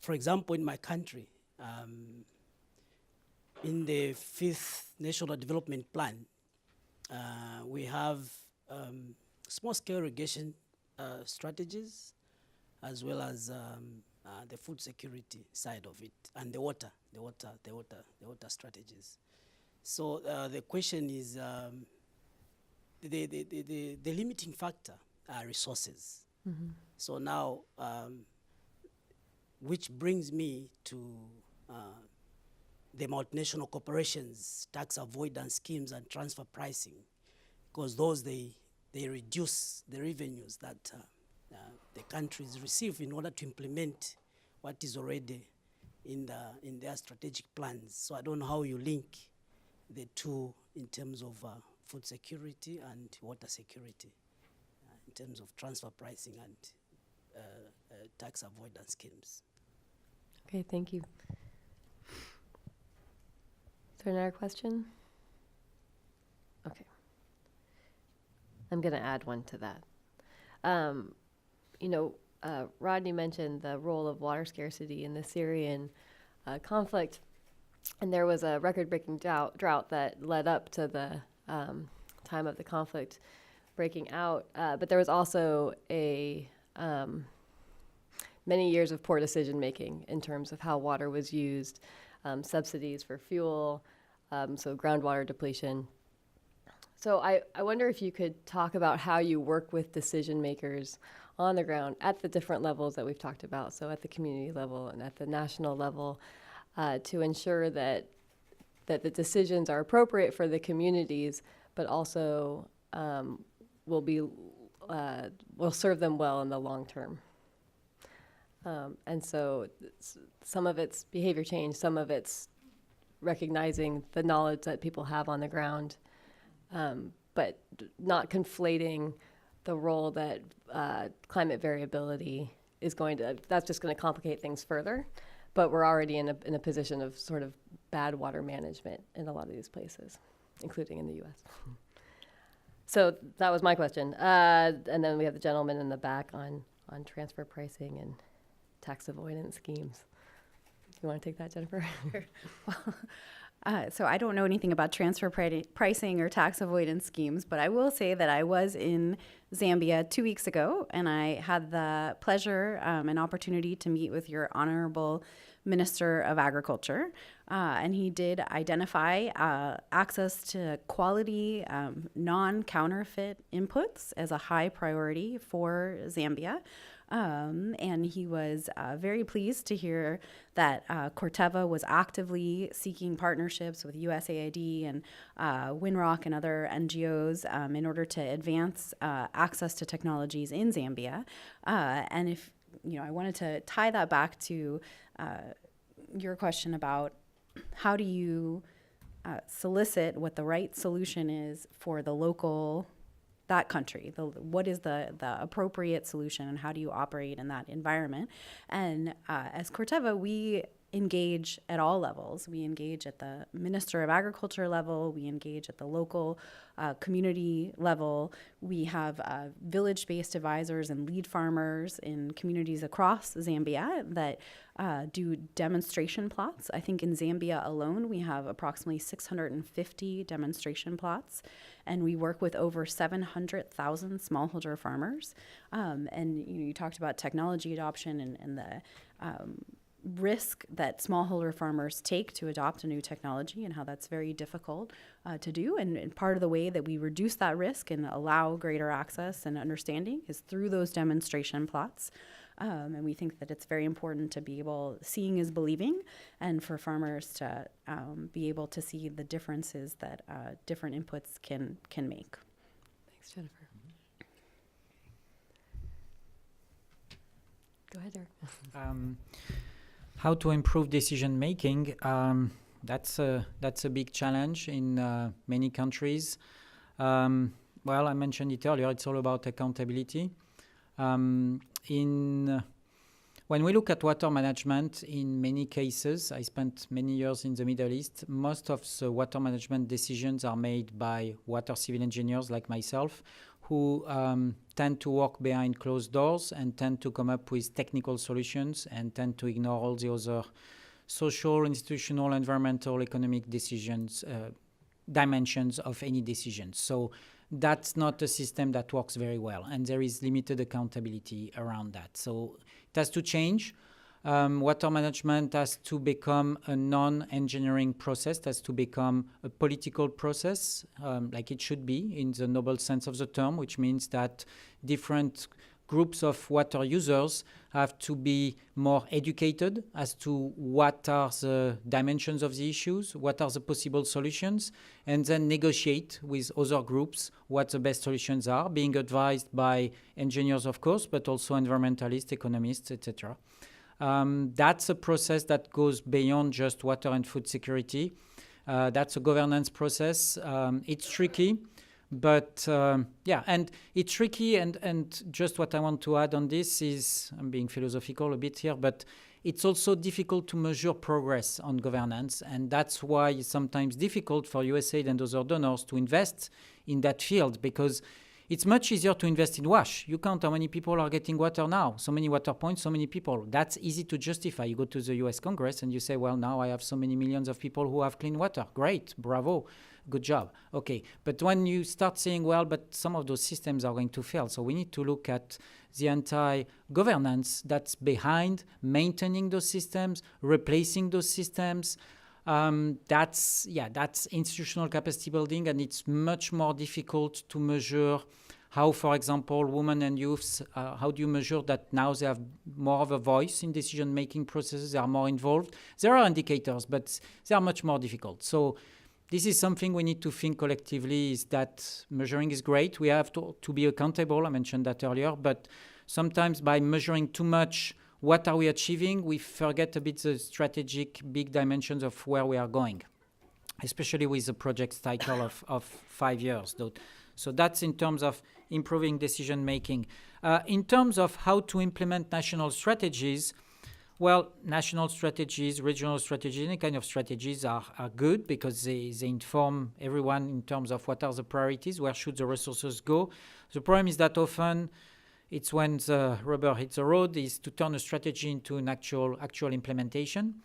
example, in my country, in the 5th National Development Plan, we have small-scale irrigation strategies, as well as the food security side of it, and the water strategies. So the question is, the limiting factor are resources. Mm-hmm. So now, which brings me to the multinational corporations, tax avoidance schemes and transfer pricing, because those, they reduce the revenues that the countries receive in order to implement what is already in their strategic plans. So I don't know how you link the two in terms of food security and water security, in terms of transfer pricing and tax avoidance schemes. Okay, thank you. Is there another question? Okay. I'm going to add one to that. Rodney mentioned the role of water scarcity in the Syrian conflict, and there was a record-breaking drought that led up to the time of the conflict breaking out. But there was also many years of poor decision making in terms of how water was used, subsidies for fuel, so groundwater depletion. So I wonder if you could talk about how you work with decision makers on the ground at the different levels that we've talked about, so at the community level and at the national level, to ensure that the decisions are appropriate for the communities, but also will serve them well in the long term. And so some of it's behavior change, some of it's recognizing the knowledge that people have on the ground, but not conflating the role that climate variability is that's just going to complicate things further. But we're already in a position of sort of bad water management in a lot of these places, including in the U.S. So that was my question. And then we have the gentleman in the back on transfer pricing and tax avoidance schemes. You want to take that, Jennifer? So I don't know anything about transfer pricing or tax avoidance schemes, but I will say that I was in Zambia 2 weeks ago, and I had the pleasure and opportunity to meet with your Honorable Minister of Agriculture, and he did identify access to quality, non-counterfeit inputs as a high priority for Zambia. And he was very pleased to hear that Corteva was actively seeking partnerships with USAID and WinRock and other NGOs in order to advance access to technologies in Zambia. And if, I wanted to tie that back to your question about how do you solicit what the right solution is for that country, what is the appropriate solution, and how do you operate in that environment? And as Corteva, we engage at all levels. We engage at the Minister of Agriculture level. We engage at the local community level. We have village-based advisors and lead farmers in communities across Zambia that do demonstration plots. I think in Zambia alone, we have approximately 650 demonstration plots, and we work with over 700,000 smallholder farmers. And you talked about technology adoption and the risk that smallholder farmers take to adopt a new technology and how that's very difficult to do. And part of the way that we reduce that risk and allow greater access and understanding is through those demonstration plots. And we think that it's very important to be seeing is believing, and for farmers to be able to see the differences that different inputs can make. Thanks, Jennifer. Go ahead, Eric. How to improve decision making? That's a big challenge in many countries. Well, I mentioned it earlier. It's all about accountability. When we look at water management, in many cases, I spent many years in the Middle East, most of the water management decisions are made by water civil engineers like myself, who tend to work behind closed doors and tend to come up with technical solutions and tend to ignore all the other social, institutional, environmental, economic decisions, dimensions of any decision. So that's not a system that works very well, and there is limited accountability around that. So it has to change. Water management has to become a non-engineering process, has to become a political process, like it should be in the noble sense of the term, which means that different groups of water users have to be more educated as to what are the dimensions of the issues, what are the possible solutions, and then negotiate with other groups what the best solutions are, being advised by engineers, of course, but also environmentalists, economists, etc. That's a process that goes beyond just water and food security. That's a governance process. It's tricky. But and it's tricky, and just what I want to add on this is, I'm being philosophical a bit here, but it's also difficult to measure progress on governance, and that's why it's sometimes difficult for USAID and other donors to invest in that field, because it's much easier to invest in WASH. You count how many people are getting water now, so many water points, so many people. That's easy to justify. You go to the US Congress and you say, well, now I have so many millions of people who have clean water. Great, bravo. good job. Okay, but when you start saying, well, but some of those systems are going to fail, so we need to look at the entire governance that's behind maintaining those systems, replacing those systems. That's institutional capacity building, and it's much more difficult to measure how, for example, women and youths, how do you measure that now they have more of a voice in decision-making processes, they are more involved? There are indicators, but they are much more difficult. So this is something we need to think collectively, is that measuring is great. We have to be accountable, I mentioned that earlier, but sometimes by measuring too much what are we achieving, we forget a bit the strategic big dimensions of where we are going, especially with the project cycle of 5 years. So that's in terms of improving decision making. In terms of how to implement national strategies, well, national strategies, regional strategies, any kind of strategies are good because they inform everyone in terms of what are the priorities, where should the resources go. The problem is that often it's when the rubber hits the road is to turn a strategy into an actual implementation.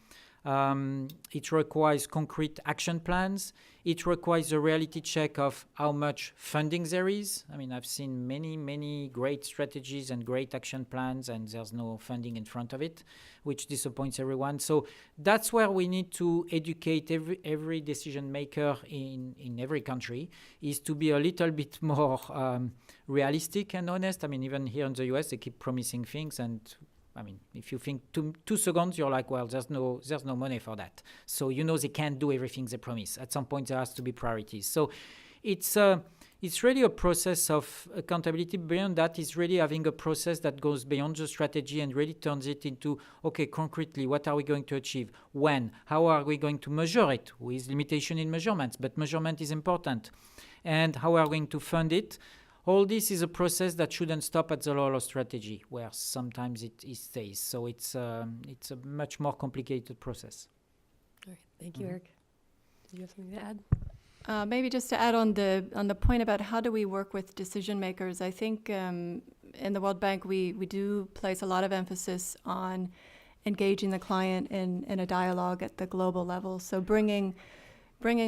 It requires concrete action plans. It requires a reality check of how much funding there is. I mean, I've seen many great strategies and great action plans, and there's no funding in front of it, which disappoints everyone. So that's where we need to educate every decision maker in every country, is to be a little bit more realistic and honest. I mean, even here in the US, they keep promising things, and I mean, if you think 2 seconds, you're like, well, there's no money for that. So they can't do everything they promise. At some point, there has to be priorities. So it's really a process of accountability. Beyond that, is really having a process that goes beyond the strategy and really turns it into, okay, concretely, what are we going to achieve? When? How are we going to measure it? With limitation in measurements, but measurement is important. And how are we going to fund it? All this is a process that shouldn't stop at the level of strategy, where sometimes it stays. So it's a much more complicated process. All right, thank you, Eric. Did you have something to add? Maybe just to add on the point about how do we work with decision makers, I think in the World Bank we do place a lot of emphasis on engaging the client in a dialogue at the global level. So bringing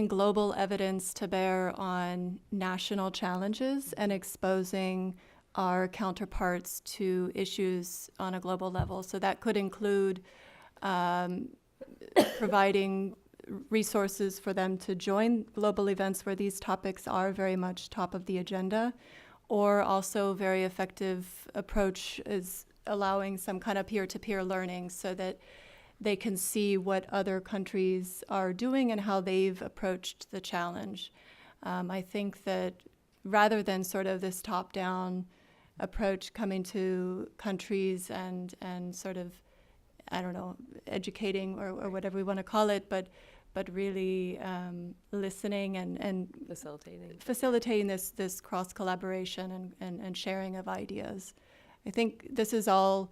global evidence to bear on national challenges and exposing our counterparts to issues on a global level. So that could include providing resources for them to join global events where these topics are very much top of the agenda, or also very effective approach is allowing some kind of peer-to-peer learning so that they can see what other countries are doing and how they've approached the challenge. I think that rather than sort of this top-down approach coming to countries and sort of, I don't know, educating or whatever we want to call it, but really listening and facilitating this cross-collaboration and sharing of ideas. I think this is all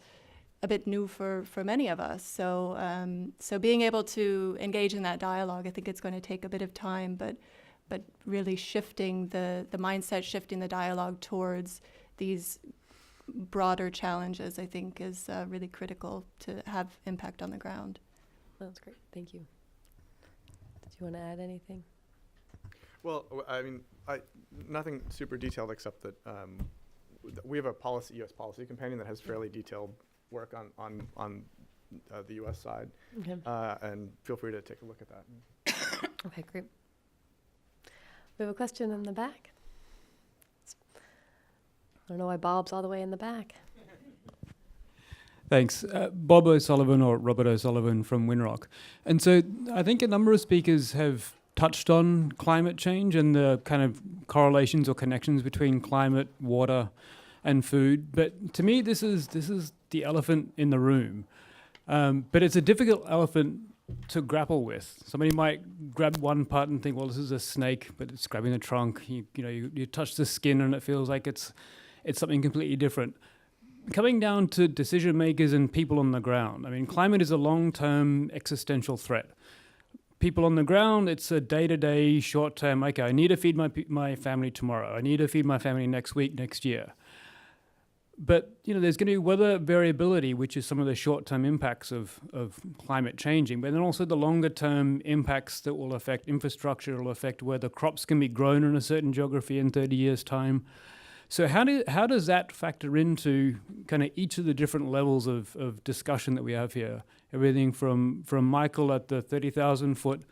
a bit new for many of us. So being able to engage in that dialogue, I think it's going to take a bit of time, but really shifting the mindset, shifting the dialogue towards these broader challenges, I think is really critical to have impact on the ground. That's great. Thank you. Did you want to add anything? Well, I mean, nothing super detailed except that we have a U.S. policy companion that has fairly detailed work on the U.S. side, Okay. And feel free to take a look at that. Okay, great. We have a question in the back. I don't know why Bob's all the way in the back. Thanks. Bob O'Sullivan, or Robert O'Sullivan from Winrock. And so I think a number of speakers have touched on climate change and the kind of correlations or connections between climate, water, and food. But to me, this is the elephant in the room. But it's a difficult elephant to grapple with. Somebody might grab one part and think, well, this is a snake, but it's grabbing the trunk. You touch the skin and it feels like it's something completely different. Coming down to decision makers and people on the ground, I mean, climate is a long-term existential threat. People on the ground, it's a day-to-day, short-term, okay, I need to feed my family tomorrow. I need to feed my family next week, next year. But there's going to be weather variability, which is some of the short-term impacts of climate changing, but then also the longer-term impacts that will affect infrastructure, will affect whether crops can be grown in a certain geography in 30 years' time. So how does that factor into kind of each of the different levels of discussion that we have here? Everything from Michael at the 30,000 foot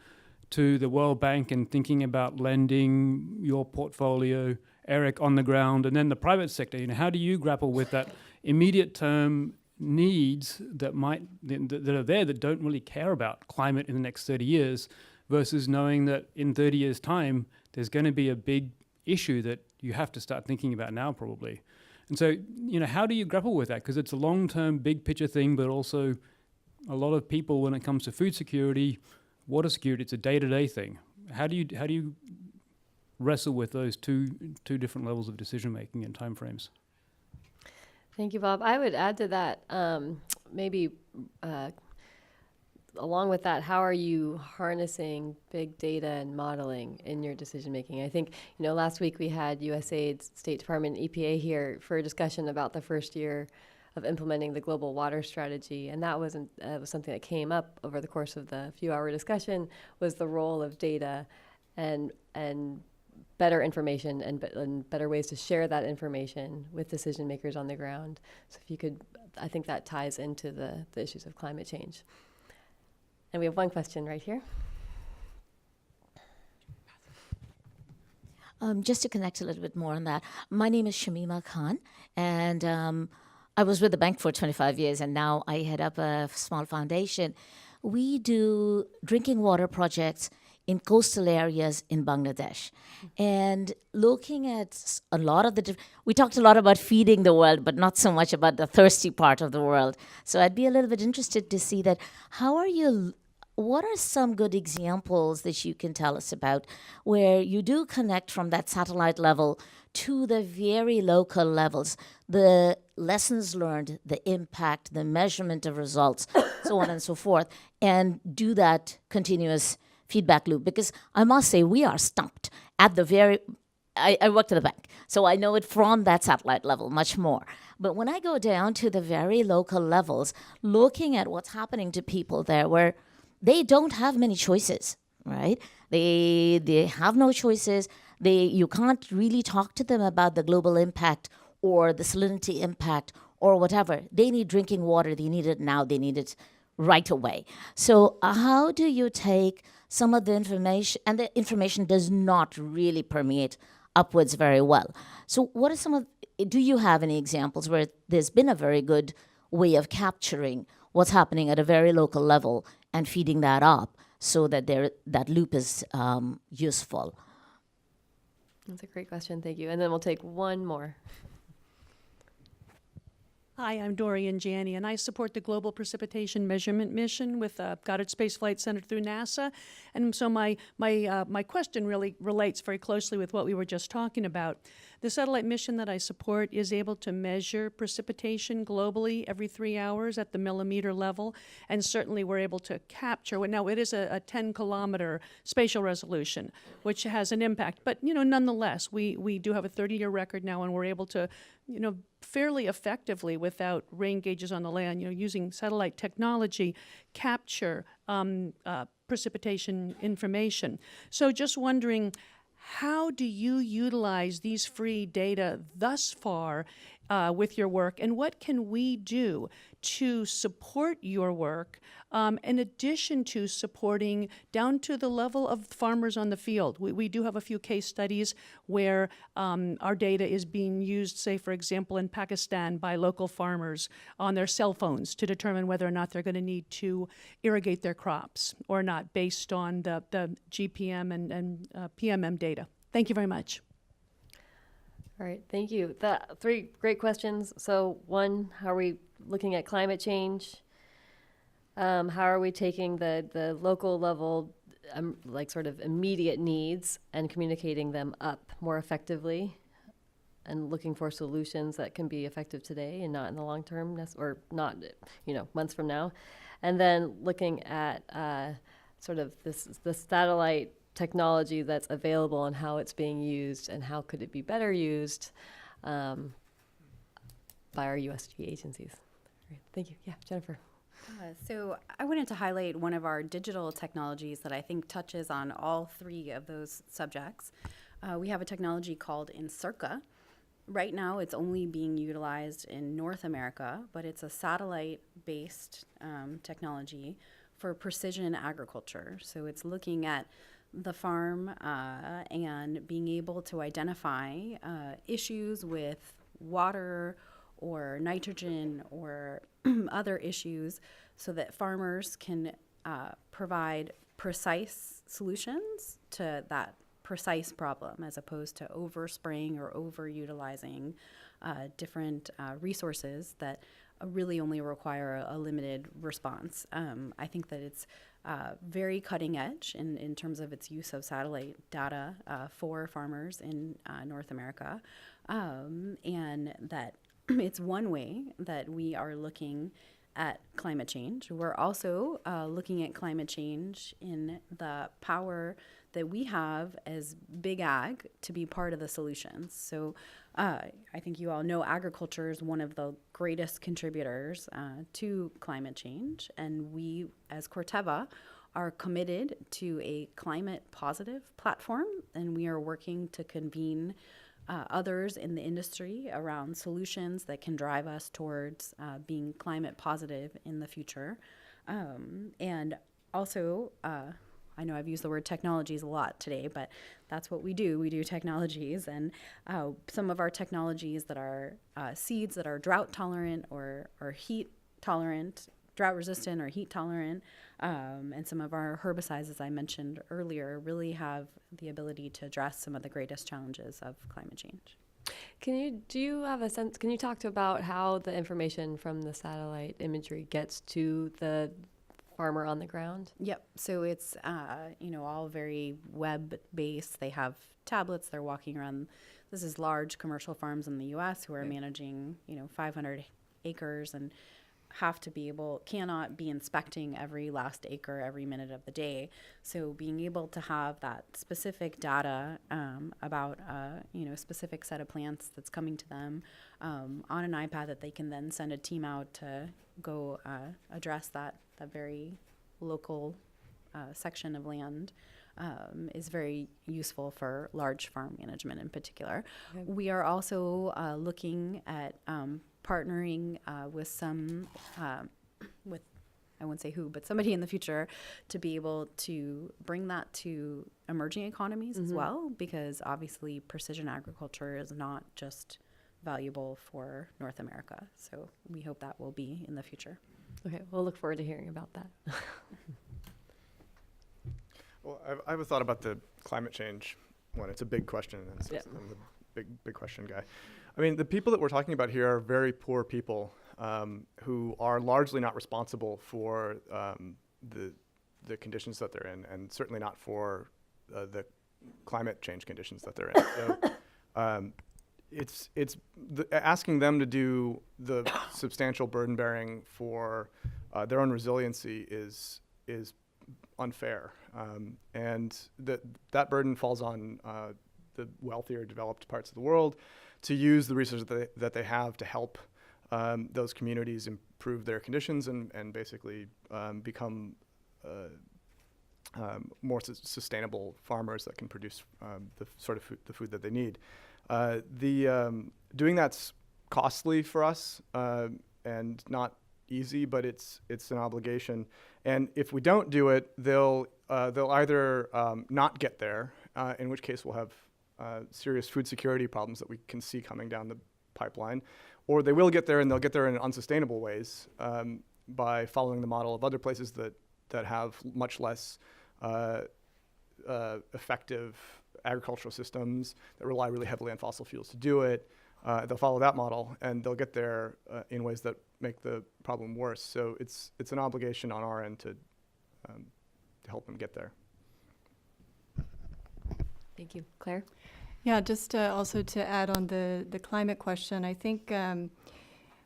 to the World Bank and thinking about lending your portfolio, Eric on the ground, and then the private sector. How do you grapple with that immediate term needs that are there that don't really care about climate in the next 30 years versus knowing that in 30 years' time there's going to be a big issue that you have to start thinking about now probably. And so, how do you grapple with that? Because it's a long-term, big picture thing, but also a lot of people, when it comes to food security, water security, it's a day-to-day thing. How do you wrestle with those two different levels of decision making and timeframes? Thank you, Bob. I would add to that, maybe along with that, how are you harnessing big data and modeling in your decision making? I think, last week we had USAID, State Department, and EPA here for a discussion about the first year of implementing the global water strategy, and that was something that came up over the course of the few-hour discussion, was the role of data and better information and better ways to share that information with decision makers on the ground. So if you could, I think that ties into the issues of climate change. And we have one question right here. Just to connect a little bit more on that, my name is Shamima Khan, and I was with the bank for 25 years, and now I head up a small foundation. We do drinking water projects in coastal areas in Bangladesh. And looking at a lot of we talked a lot about feeding the world, but not so much about the thirsty part of the world. So I'd be a little bit interested to see that. What are some good examples that you can tell us about where you do connect from that satellite level to the very local levels, the lessons learned, the impact, the measurement of results, so on and so forth, and do that continuous feedback loop? Because I must say, we are stumped at the I worked at the bank, so I know it from that satellite level much more. But when I go down to the very local levels, looking at what's happening to people there where they don't have many choices, right? They have no choices. You can't really talk to them about the global impact or the salinity impact or whatever. They need drinking water. They need it now. They need it right away. So how do you take some of the information, and the information does not really permeate upwards very well. So what are do you have any examples where there's been a very good way of capturing what's happening at a very local level and feeding that up so that that loop is useful? That's a great question. Thank you. And then we'll take one more. Hi, I'm Dorian Janney, and I support the Global Precipitation Measurement Mission with Goddard Space Flight Center through NASA. And so my question really relates very closely with what we were just talking about. The satellite mission that I support is able to measure precipitation globally every 3 hours at the millimeter level, and certainly we're able to capture. Now, it is a 10-kilometer spatial resolution, which has an impact. But, nonetheless, we do have a 30-year record now, and we're able to, fairly effectively without rain gauges on the land, using satellite technology, capture precipitation information. So just wondering, how do you utilize these free data thus far with your work, and what can we do to support your work in addition to supporting down to the level of farmers on the field? We do have a few case studies where our data is being used, say, for example, in Pakistan by local farmers on their cell phones to determine whether or not they're going to need to irrigate their crops or not based on the GPM and PMM data. Thank you very much. All right, thank you. Three great questions. So one, how are we looking at climate change? How are we taking the local level, sort of immediate needs and communicating them up more effectively and looking for solutions that can be effective today and not in the long term, or not, months from now. And then looking at sort of the satellite technology that's available and how it's being used and how could it be better used by our USG agencies. All right, thank you. Yeah, Jennifer. So I wanted to highlight one of our digital technologies that I think touches on all three of those subjects. We have a technology called Encirca. Right now, it's only being utilized in North America, but it's a satellite-based technology for precision agriculture. So it's looking at the farm and being able to identify issues with water or nitrogen or other issues so that farmers can provide precise solutions to that precise problem as opposed to overspraying or overutilizing different resources that really only require a limited response. I think that it's very cutting edge in terms of its use of satellite data for farmers in North America, and that it's one way that we are looking at climate change. We're also looking at climate change in the power that we have as big ag to be part of the solutions. So I think you all know agriculture is one of the greatest contributors to climate change. And we, as Corteva, are committed to a climate positive platform. And we are working to convene others in the industry around solutions that can drive us towards being climate positive in the future. And also, I know I've used the word technologies a lot today, but that's what we do. We do technologies, and some of our technologies that are seeds that are drought tolerant or heat tolerant, drought resistant or heat tolerant, and some of our herbicides, as I mentioned earlier, really have the ability to address some of the greatest challenges of climate change. Do you have a sense, can you talk about how the information from the satellite imagery gets to the farmer on the ground? Yep. So it's, all very web-based. They have tablets. They're walking around. This is large commercial farms in the U.S. who are managing, 500 acres and cannot be inspecting every last acre every minute of the day. So being able to have that specific data about, specific set of plants that's coming to them on an iPad that they can then send a team out to go address that very local section of land is very useful for large farm management in particular. Okay. We are also looking at partnering with some, I won't say who, but somebody in the future to be able to bring that to emerging economies as well, because obviously precision agriculture is not just valuable for North America. So we hope that will be in the future. Okay, we'll look forward to hearing about that. Well, I have a thought about the climate change one. It's a big question, and I'm the big question guy. I mean, the people that we're talking about here are very poor people who are largely not responsible for the conditions that they're in, and certainly not for the climate change conditions that they're in. So asking them to do the substantial burden bearing for their own resiliency is unfair, and that burden falls on the wealthier, developed parts of the world to use the resources that they have to help those communities improve their conditions and basically become more sustainable farmers that can produce the sort of food that they need. Doing that's costly for us and not easy, but it's an obligation. And if we don't do it, they'll either not get there, in which case we'll have serious food security problems that we can see coming down the pipeline, or they will get there, and they'll get there in unsustainable ways by following the model of other places that have much less effective agricultural systems that rely really heavily on fossil fuels to do it. They'll follow that model, and they'll get there in ways that make the problem worse. So it's an obligation on our end to help them get there. Thank you. Claire? Yeah, just also to add on the climate question, I think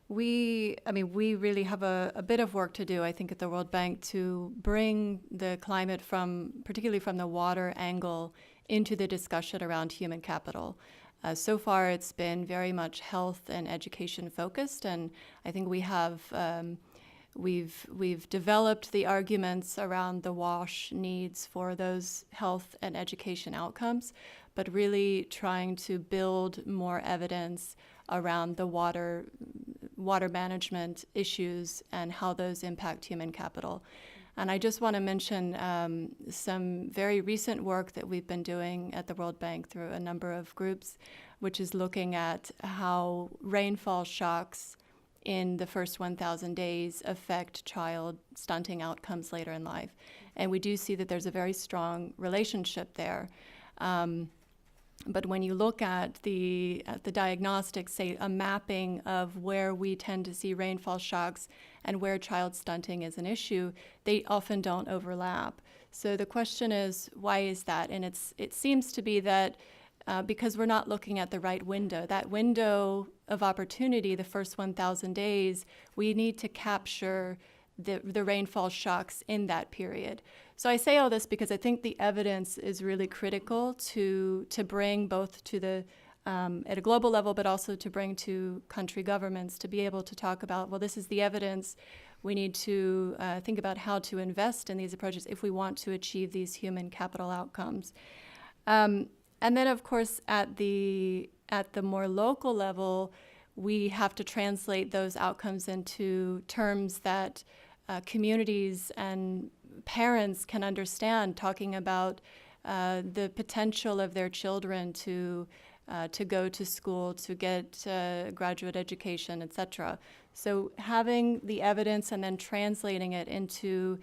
we really have a bit of work to do, I think, at the World Bank to bring the climate particularly from the water angle into the discussion around human capital. So far, it's been very much health and education focused, and I think we have we've developed the arguments around the WASH needs for those health and education outcomes, but really trying to build more evidence around the water management issues and how those impact human capital. And I just want to mention some very recent work that we've been doing at the World Bank through a number of groups, which is looking at how rainfall shocks in the first 1,000 days affect child stunting outcomes later in life. And we do see that there's a very strong relationship there. But when you look at the diagnostics, say a mapping of where we tend to see rainfall shocks and where child stunting is an issue, they often don't overlap. So the question is, why is that? And it seems to be that because we're not looking at the right window. That window of opportunity, the first 1,000 days, we need to capture the rainfall shocks in that period. So I say all this because I think the evidence is really critical to bring both to the at a global level, but also to bring to country governments to be able to talk about, well, this is the evidence. We need to think about how to invest in these approaches if we want to achieve these human capital outcomes. And then, of course, at the more local level, we have to translate those outcomes into terms that communities and parents can understand, talking about the potential of their children to go to school, to get graduate education, etc. So having the evidence and then translating it into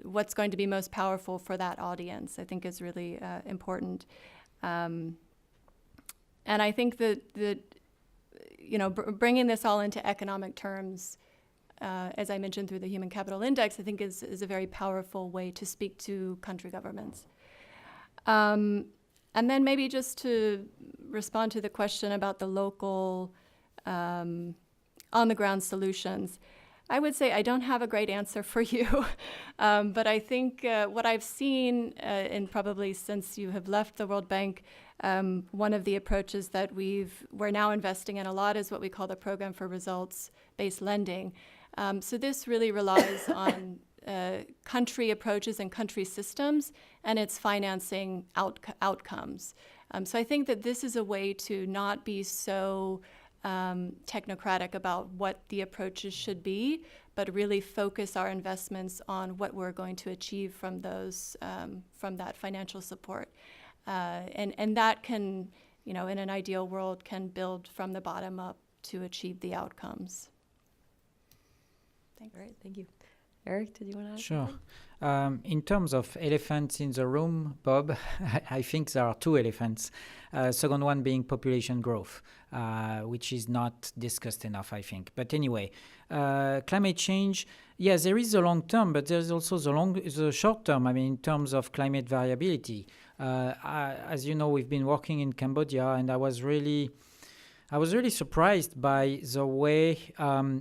what's going to be most powerful for that audience, I think is really important. And I think that bringing this all into economic terms, as I mentioned through the Human Capital Index, I think is a very powerful way to speak to country governments. And then maybe just to respond to the question about the local on-the-ground solutions, I would say I don't have a great answer for you, but I think what I've seen, and probably since you have left the World Bank, one of the approaches that we're now investing in a lot is what we call the Program for Results-Based Lending. So this really relies on country approaches and country systems, and its financing outcomes. So I think that this is a way to not be so technocratic about what the approaches should be, but really focus our investments on what we're going to achieve from those, from that financial support. And that can, in an ideal world, can build from the bottom up to achieve the outcomes. Thanks. All right, thank you. Eric, did you want to add Sure. something? In terms of elephants in the room, Bob, I think there are two elephants. Second one being population growth, which is not discussed enough, I think. But anyway, climate change, yes, there is the long term, but there's also the short term. I mean, in terms of climate variability. As you know, we've been working in Cambodia, and I was really surprised by the way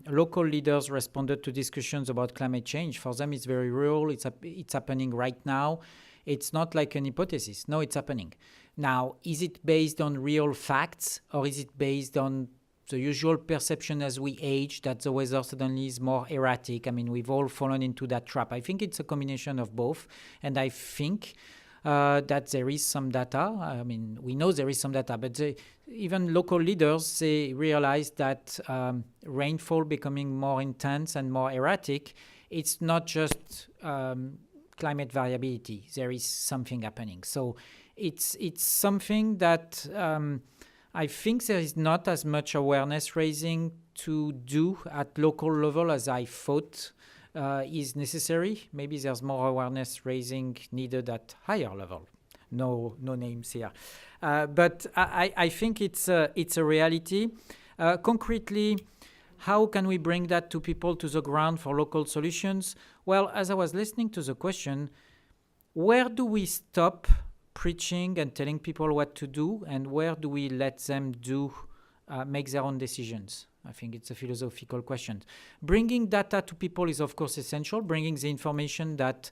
local leaders responded to discussions about climate change. For them, it's very real. It's happening right now. It's not like an hypothesis. No, it's happening. Now, is it based on real facts, or is it based on the usual perception as we age that the weather suddenly is more erratic? I mean, we've all fallen into that trap. I think it's a combination of both, and I think that there is some data. I mean, we know there is some data, but even local leaders, they realize that rainfall becoming more intense and more erratic, it's not just climate variability. There is something happening. So it's something that I think there is not as much awareness raising to do at local level as I thought is necessary. Maybe there's more awareness raising needed at higher level. No names here. But I think it's a reality. Concretely, how can we bring that to people, to the ground for local solutions? Well, as I was listening to the question, where do we stop preaching and telling people what to do, and where do we let them make their own decisions? I think it's a philosophical question. Bringing data to people is, of course, essential. Bringing the information that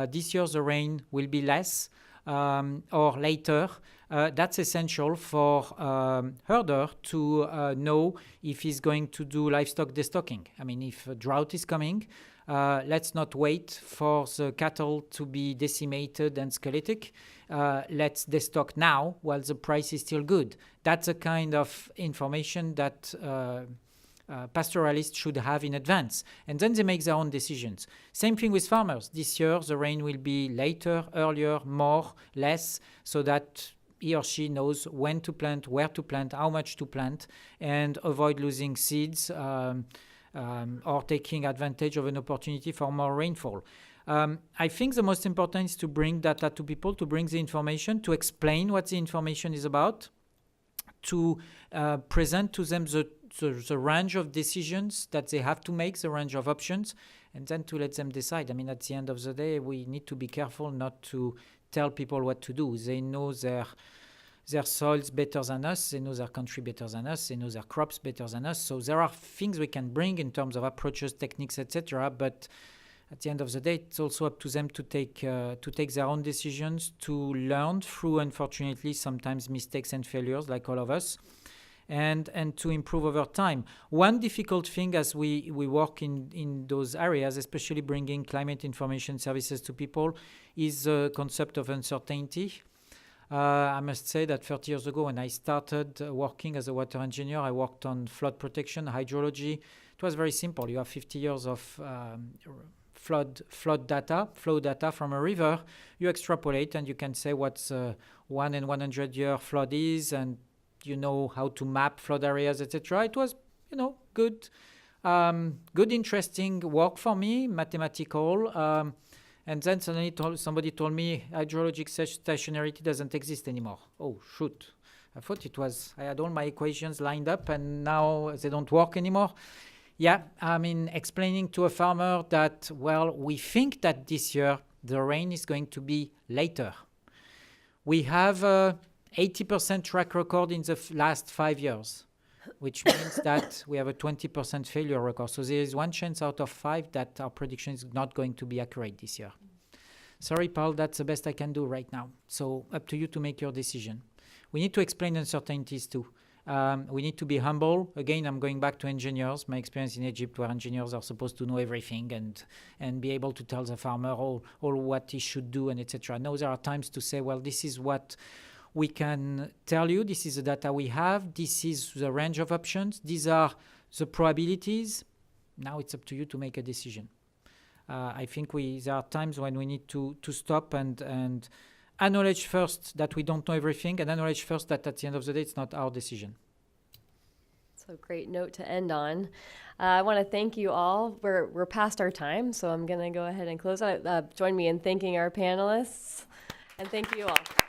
this year the rain will be less, or later, that's essential for herder to know if he's going to do livestock destocking. I mean, if a drought is coming, let's not wait for the cattle to be decimated and skeletic. Let's destock now while the price is still good. That's a kind of information that pastoralists should have in advance. And then they make their own decisions. Same thing with farmers. This year, the rain will be later, earlier, more, less, so that he or she knows when to plant, where to plant, how much to plant, and avoid losing seeds or taking advantage of an opportunity for more rainfall. I think the most important is to bring data to people, to bring the information, to explain what the information is about, to present to them the range of decisions that they have to make, the range of options, and then to let them decide. I mean, at the end of the day, we need to be careful not to tell people what to do. They know their soils better than us, they know their country better than us, they know their crops better than us. So there are things we can bring in terms of approaches, techniques, etc. But at the end of the day, it's also up to them to take their own decisions, to learn through, unfortunately, sometimes mistakes and failures, like all of us, and to improve over time. One difficult thing as we work in those areas, especially bringing climate information services to people, is the concept of uncertainty. I must say that 30 years ago, when I started working as a water engineer, I worked on flood protection, hydrology. It was very simple. You have 50 years of flow data from a river. You extrapolate and you can say what's 1 in 100 year flood is, and you know how to map flood areas, etc. It was, good, interesting work for me, mathematical. And then suddenly somebody told me hydrologic stationarity doesn't exist anymore. Oh, shoot. I thought it was, I had all my equations lined up and now they don't work anymore. Yeah, I mean, explaining to a farmer that, well, we think that this year the rain is going to be later. We have 80% track record in the last 5 years, which means that we have a 20% failure record. So there is one chance out of 5 that our prediction is not going to be accurate this year. Sorry, Paul, that's the best I can do right now. So up to you to make your decision. We need to explain uncertainties too. We need to be humble. Again, I'm going back to engineers. My experience in Egypt, where engineers are supposed to know everything and be able to tell the farmer all what he should do and etc. No, there are times to say, well, this is what we can tell you. This is the data we have. This is the range of options. These are the probabilities. Now it's up to you to make a decision. I think there are times when we need to stop and acknowledge first that we don't know everything, and acknowledge first that at the end of the day, it's not our decision. So great note to end on. I want to thank you all. We're past our time, so I'm going to go ahead and close out. Join me in thanking our panelists, and thank you all.